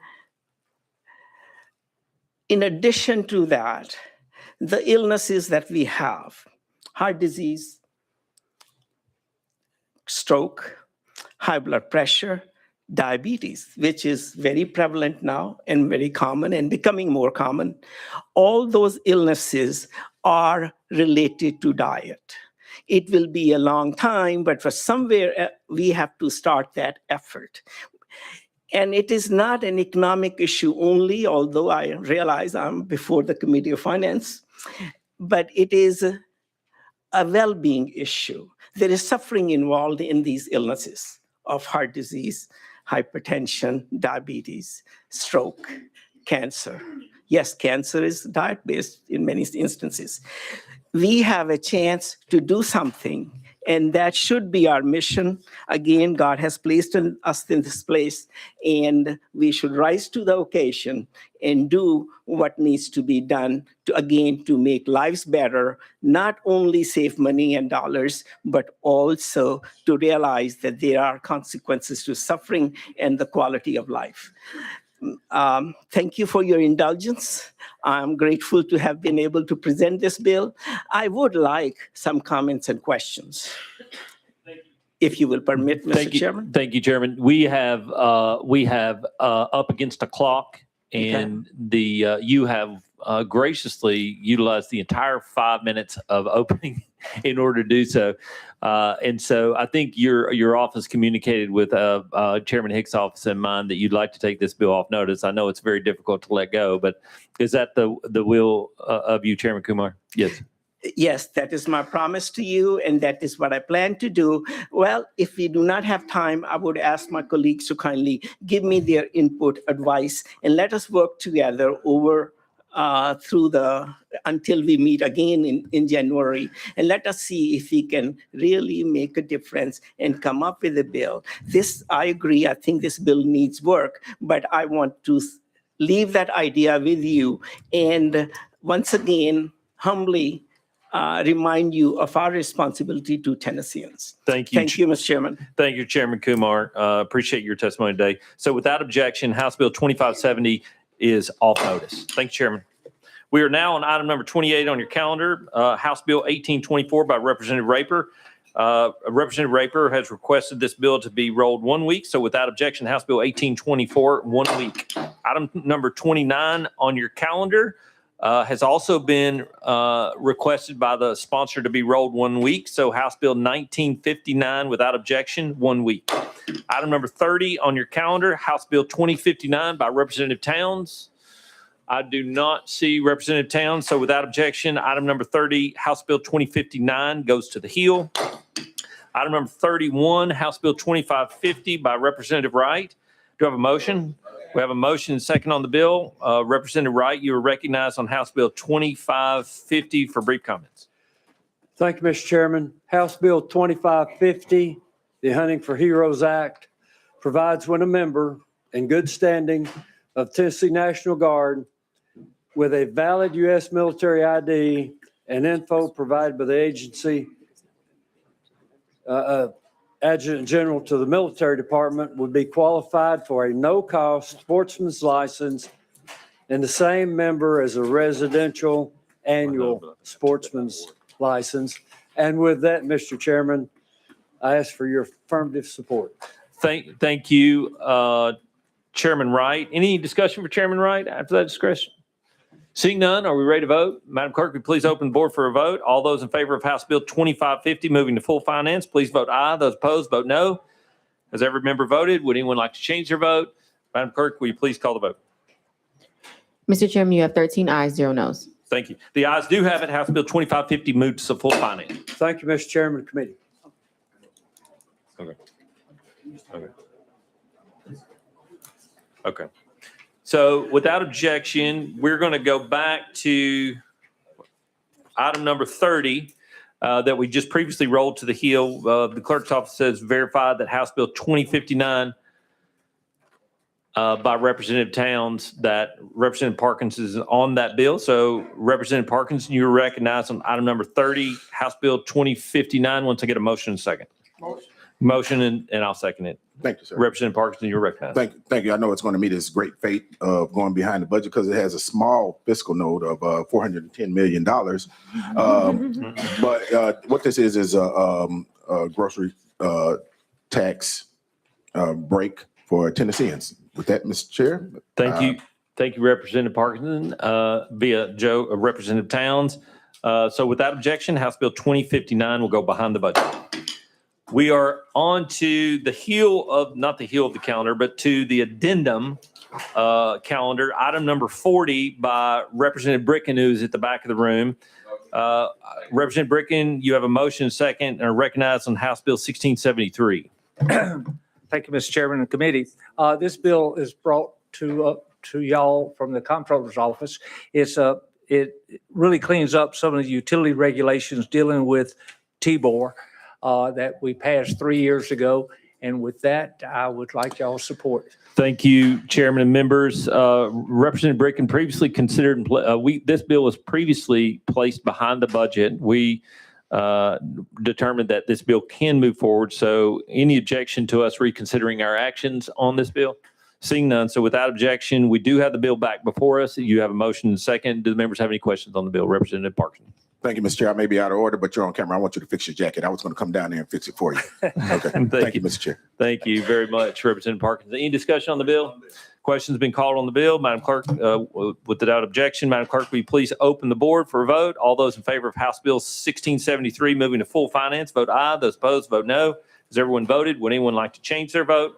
Speaker 15: in addition to that, the illnesses that we have, heart disease, stroke, high blood pressure, diabetes, which is very prevalent now and very common and becoming more common. All those illnesses are related to diet. It will be a long time, but for somewhere we have to start that effort. And it is not an economic issue only, although I realize I'm before the Committee of Finance, but it is a well-being issue. There is suffering involved in these illnesses of heart disease, hypertension, diabetes, stroke, cancer. Yes, cancer is diet-based in many instances. We have a chance to do something, and that should be our mission. Again, God has placed us in this place, and we should rise to the occasion and do what needs to be done to make lives better, not only save money and dollars, but also to realize that there are consequences to suffering and the quality of life. Thank you for your indulgence. I'm grateful to have been able to present this bill. I would like some comments and questions, if you will permit, Mr. Chairman.
Speaker 6: Thank you, Chairman. We have up against the clock, and you have graciously utilized the entire 5 minutes of opening in order to do so. And so I think your office communicated with Chairman Hicks' office in mind that you'd like to take this bill off notice. I know it's very difficult to let go, but is that the will of you, Chairman Kumar? Yes.
Speaker 15: Yes, that is my promise to you, and that is what I plan to do. Well, if we do not have time, I would ask my colleagues to kindly give me their input, advice, and let us work together over until we meet again in January. And let us see if we can really make a difference and come up with a bill. I agree, I think this bill needs work, but I want to leave that idea with you and once again, humbly remind you of our responsibility to Tennesseans.
Speaker 6: Thank you.
Speaker 15: Thank you, Mr. Chairman.
Speaker 6: Thank you, Chairman Kumar. Appreciate your testimony today. So without objection, House Bill 2570 is off notice. Thank you, Chairman. We are now on item number 28 on your calendar, House Bill 1824 by Representative Raper. Representative Raper has requested this bill to be rolled 1 week. So without objection, House Bill 1824, 1 week. Item number 29 on your calendar has also been requested by the sponsor to be rolled 1 week. So House Bill 1959 without objection, 1 week. Item number 30 on your calendar, House Bill 2059 by Representative Towns. I do not see Representative Towns, so without objection, item number 30, House Bill 2059 goes to the Hill. Item number 31, House Bill 2550 by Representative Wright. Do I have a motion? We have a motion and second on the bill. Representative Wright, you are recognized on House Bill 2550 for brief comments.
Speaker 16: Thank you, Mr. Chairman. House Bill 2550, the Hunting for Heroes Act, provides when a member in good standing of Tennessee National Guard with a valid U.S. military ID and info provided by the agency Adjutant General to the Military Department would be qualified for a no-cost sportsman's license and the same member as a residential annual sportsman's license. And with that, Mr. Chairman, I ask for your affirmative support.
Speaker 6: Thank you, Chairman Wright. Any discussion for Chairman Wright after that discussion? Seeing none, are we ready to vote? Madam Clerk, will you please open the board for a vote? All those in favor of House Bill 2550 moving to full finance, please vote aye. Those opposed, vote no. Has every member voted? Would anyone like to change their vote? Madam Clerk, will you please call the vote?
Speaker 3: Mr. Chairman, you have 13 ayes, 0 noes.
Speaker 6: Thank you. The ayes do have it. House Bill 2550 moved to full finance.
Speaker 16: Thank you, Mr. Chairman, committee.
Speaker 6: Okay. So without objection, we're going to go back to item number 30 that we just previously rolled to the Hill. The clerk's office says verified that House Bill 2059 by Representative Towns, that Representative Parkinson is on that bill. So Representative Parkinson, you're recognized on item number 30, House Bill 2059. Once I get a motion and a second. Motion and I'll second it.
Speaker 5: Thank you, sir.
Speaker 6: Representative Parkinson, you're recognized.
Speaker 5: Thank you. I know it's going to meet this great fate of going behind the budget because it has a small fiscal note of $410 million. But what this is a grocery tax break for Tennesseans. With that, Mr. Chair.
Speaker 6: Thank you. Thank you, Representative Parkinson, via Representative Towns. So without objection, House Bill 2059 will go behind the budget. We are on to the heel of, not the heel of the calendar, but to the addendum calendar, item number 40 by Representative Bricken, who's at the back of the room. Representative Bricken, you have a motion second and are recognized on House Bill 1673.
Speaker 18: Thank you, Mr. Chairman and committee. This bill is brought to y'all from the Comptroller's Office. It really cleans up some of the utility regulations dealing with TBOR that we passed 3 years ago. And with that, I would like y'all's support.
Speaker 6: Thank you, Chairman and members. Representative Bricken previously considered, this bill was previously placed behind the budget. We determined that this bill can move forward. So any objection to us reconsidering our actions on this bill? Seeing none. So without objection, we do have the bill back before us. You have a motion and second. Do the members have any questions on the bill? Representative Parkinson.
Speaker 5: Thank you, Mr. Chair. I may be out of order, but you're on camera. I want you to fix your jacket. I was going to come down there and fix it for you. Okay. Thank you, Mr. Chair.
Speaker 6: Thank you very much, Representative Parkinson. Any discussion on the bill? Questions been called on the bill. Madam Clerk, without objection, Madam Clerk, will you please open the board for a vote? All those in favor of House Bill 1673 moving to full finance, vote aye. Those opposed, vote no. Has everyone voted? Would anyone like to change their vote?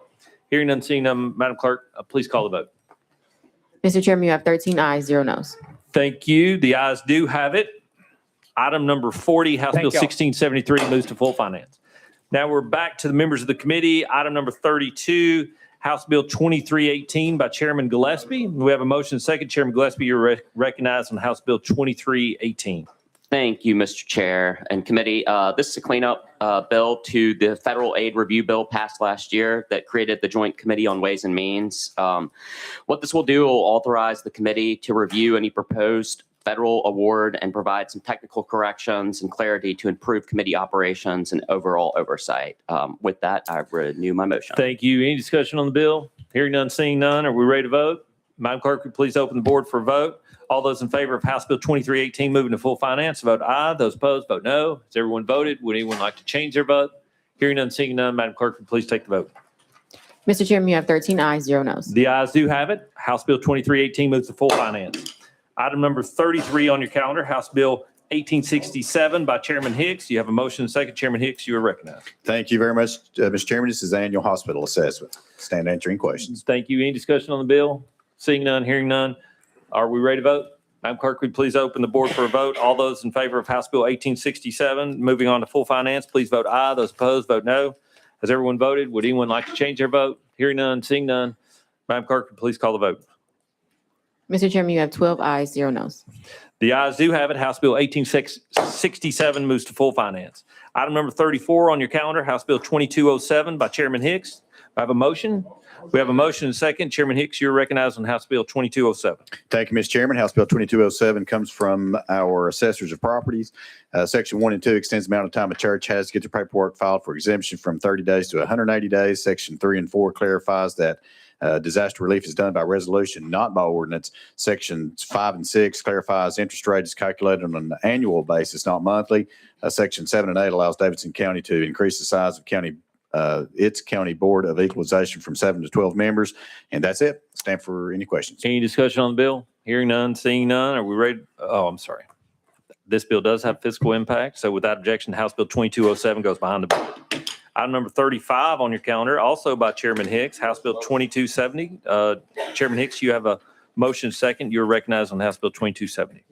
Speaker 6: Hearing none, seeing none, Madam Clerk, please call the vote.
Speaker 3: Mr. Chairman, you have 13 ayes, 0 noes.
Speaker 6: Thank you. The ayes do have it. Item number 40, House Bill 1673 moves to full finance. Now we're back to the members of the committee. Item number 32, House Bill 2318 by Chairman Gillespie. We have a motion second. Chairman Gillespie, you're recognized on House Bill 2318.
Speaker 13: Thank you, Mr. Chair and committee. This is a cleanup bill to the federal aid review bill passed last year that created the Joint Committee on Ways and Means. What this will do will authorize the committee to review any proposed federal award and provide some technical corrections and clarity to improve committee operations and overall oversight. With that, I renew my motion.
Speaker 6: Thank you. Any discussion on the bill? Hearing none, seeing none. Are we ready to vote? Madam Clerk, would you please open the board for a vote? All those in favor of House Bill 2318 moving to full finance, vote aye. Those opposed, vote no. Has everyone voted? Would anyone like to change their vote? Hearing none, seeing none. Madam Clerk, would you please take the vote?
Speaker 3: Mr. Chairman, you have 13 ayes, 0 noes.
Speaker 6: The ayes do have it. House Bill 2318 moves to full finance. Item number 33 on your calendar, House Bill 1867 by Chairman Hicks. You have a motion and second. Chairman Hicks, you are recognized.
Speaker 19: Thank you very much, Mr. Chairman. This is annual hospital assessment. Stand answering questions.
Speaker 6: Thank you. Any discussion on the bill? Seeing none, hearing none. Are we ready to vote? Madam Clerk, would you please open the board for a vote? All those in favor of House Bill 1867, moving on to full finance, please vote aye. Those opposed, vote no. Has everyone voted? Would anyone like to change their vote? Hearing none, seeing none. Madam Clerk, would you please call the vote?
Speaker 3: Mr. Chairman, you have 12 ayes, 0 noes.
Speaker 6: The ayes do have it. House Bill 1867 moves to full finance. Item number 34 on your calendar, House Bill 2207 by Chairman Hicks. I have a motion. We have a motion and a second. Chairman Hicks, you're recognized on House Bill 2207.
Speaker 19: Thank you, Mr. Chairman. House Bill 2207 comes from our assessors of properties. Section 1 and 2 extends the amount of time a church has to get their paperwork filed for exemption from 30 days to 180 days. Section 3 and 4 clarifies that disaster relief is done by resolution, not by ordinance. Sections 5 and 6 clarifies interest rate is calculated on an annual basis, not monthly. Section 7 and 8 allows Davidson County to increase the size of its county board of equalization from 7 to 12 members. And that's it. Stand for any questions.
Speaker 6: Any discussion on the bill? Hearing none, seeing none. Are we ready? Oh, I'm sorry. This bill does have fiscal impact. So without objection, House Bill 2207 goes behind the budget. Item number 35 on your calendar, also by Chairman Hicks, House Bill 2270. Chairman Hicks, you have a motion second. You're recognized on House Bill 2270.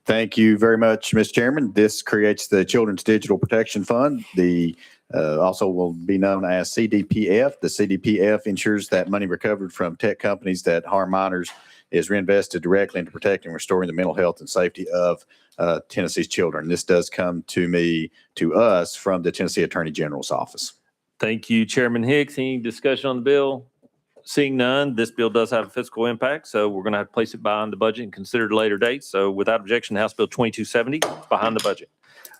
Speaker 19: Thank you very much, Mr. Chairman. This creates the Children's Digital Protection Fund. The also will be known as CDPF. The CDPF ensures that money recovered from tech companies that harm minors is reinvested directly into protecting and restoring the mental health and safety of Tennessee's children. This does come to us from the Tennessee Attorney General's office.
Speaker 6: Thank you, Chairman Hicks. Any discussion on the bill? Seeing none, this bill does have a fiscal impact, so we're going to have to place it behind the budget and consider it later date. So without objection, House Bill 2270 is behind the budget.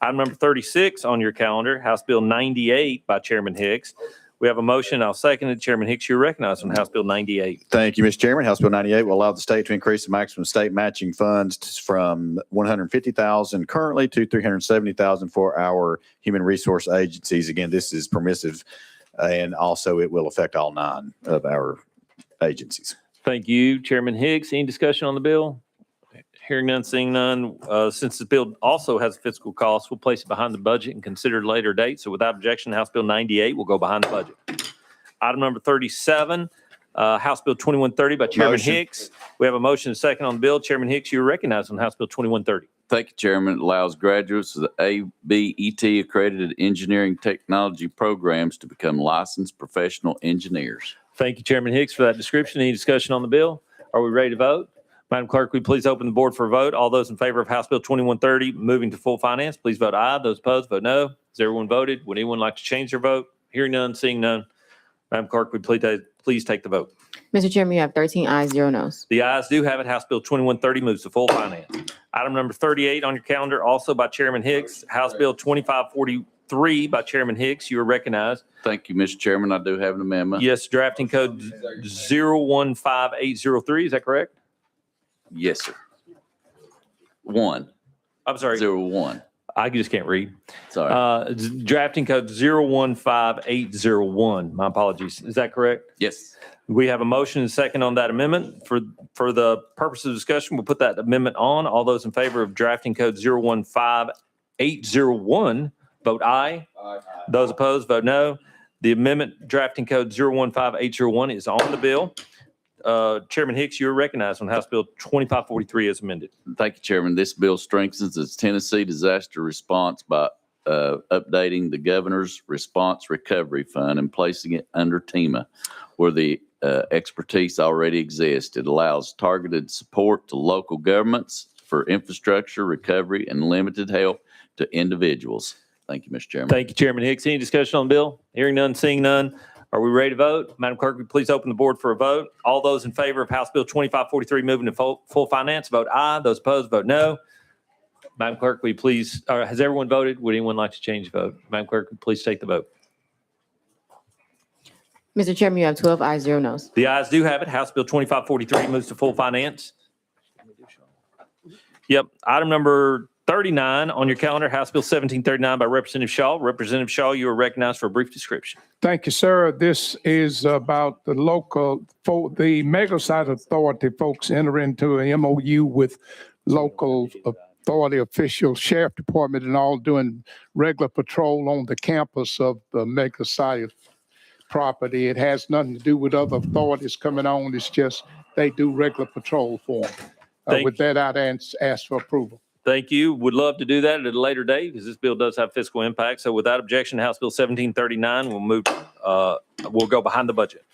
Speaker 6: Item number 36 on your calendar, House Bill 98 by Chairman Hicks. We have a motion. I'll second it. Chairman Hicks, you're recognized on House Bill 98.
Speaker 19: Thank you, Mr. Chairman. House Bill 98 will allow the state to increase the maximum state matching funds from $150,000 currently to $370,000 for our human resource agencies. Again, this is permissive, and also it will affect all 9 of our agencies.
Speaker 6: Thank you, Chairman Hicks. Any discussion on the bill? Hearing none, seeing none. Since the bill also has a fiscal cost, we'll place it behind the budget and consider it later date. So without objection, House Bill 98 will go behind the budget. Item number 37, House Bill 2130 by Chairman Hicks. We have a motion and a second on the bill. Chairman Hicks, you're recognized on House Bill 2130.
Speaker 14: Thank you, Chairman. It allows graduates of the ABET accredited engineering technology programs to become licensed professional engineers.
Speaker 6: Thank you, Chairman Hicks, for that description. Any discussion on the bill? Are we ready to vote? Madam Clerk, will you please open the board for a vote? All those in favor of House Bill 2130 moving to full finance, please vote aye. Those opposed, vote no. Has everyone voted? Would anyone like to change their vote? Hearing none, seeing none. Madam Clerk, would you please take the vote?
Speaker 3: Mr. Chairman, you have 13 ayes, 0 noes.
Speaker 6: The ayes do have it. House Bill 2130 moves to full finance. Item number 38 on your calendar, also by Chairman Hicks, House Bill 2543 by Chairman Hicks. You are recognized.
Speaker 14: Thank you, Mr. Chairman. I do have an amendment.
Speaker 6: Yes, drafting code 015803. Is that correct?
Speaker 14: Yes, sir. 1.
Speaker 6: I'm sorry.
Speaker 14: 01.
Speaker 6: I just can't read.
Speaker 14: Sorry.
Speaker 6: Drafting code 015801. My apologies. Is that correct?
Speaker 14: Yes.
Speaker 6: We have a motion and a second on that amendment. For the purpose of discussion, we'll put that amendment on. All those in favor of drafting code 015801, vote aye. Aye. Those opposed, vote no. The amendment drafting code 015801 is on the bill. Chairman Hicks, you're recognized on House Bill 2543 as amended.
Speaker 14: Thank you, Chairman. This bill strengthens the Tennessee disaster response by updating the Governor's Response Recovery Fund and placing it under TEMA, where the expertise already exists. It allows targeted support to local governments for infrastructure recovery and limited help to individuals. Thank you, Mr. Chairman.
Speaker 6: Thank you, Chairman Hicks. Any discussion on the bill? Hearing none, seeing none. Are we ready to vote? Madam Clerk, will you please open the board for a vote? All those in favor of House Bill 2543 moving to full finance, vote aye. Those opposed, vote no. Madam Clerk, will you please, has everyone voted? Would anyone like to change the vote? Madam Clerk, please take the vote.
Speaker 3: Mr. Chairman, you have 12 ayes, 0 noes.
Speaker 6: The ayes do have it. House Bill 2543 moves to full finance. Yep. Item number 39 on your calendar, House Bill 1739 by Representative Shaw. Representative Shaw, you are recognized for a brief description.
Speaker 11: Thank you, sir. This is about the local, for the Mega Site Authority folks enter into an MOU with local authority officials, sheriff department, and all doing regular patrol on the campus of the Mega Site property. It has nothing to do with other authorities coming on. It's just they do regular patrol for them. With that, I'd ask for approval.
Speaker 6: Thank you. Would love to do that at a later date because this bill does have fiscal impact. So without objection, House Bill 1739 will move, we'll go behind the budget.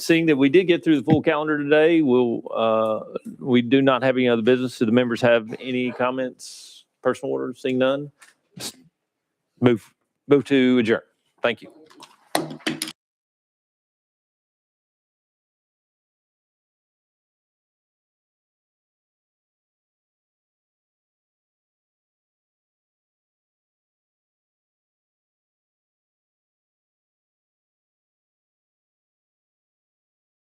Speaker 6: Seeing that we did get through the full calendar today, we do not have any other business. Do the members have any comments, personal order? Seeing none, move to adjourn. Thank you.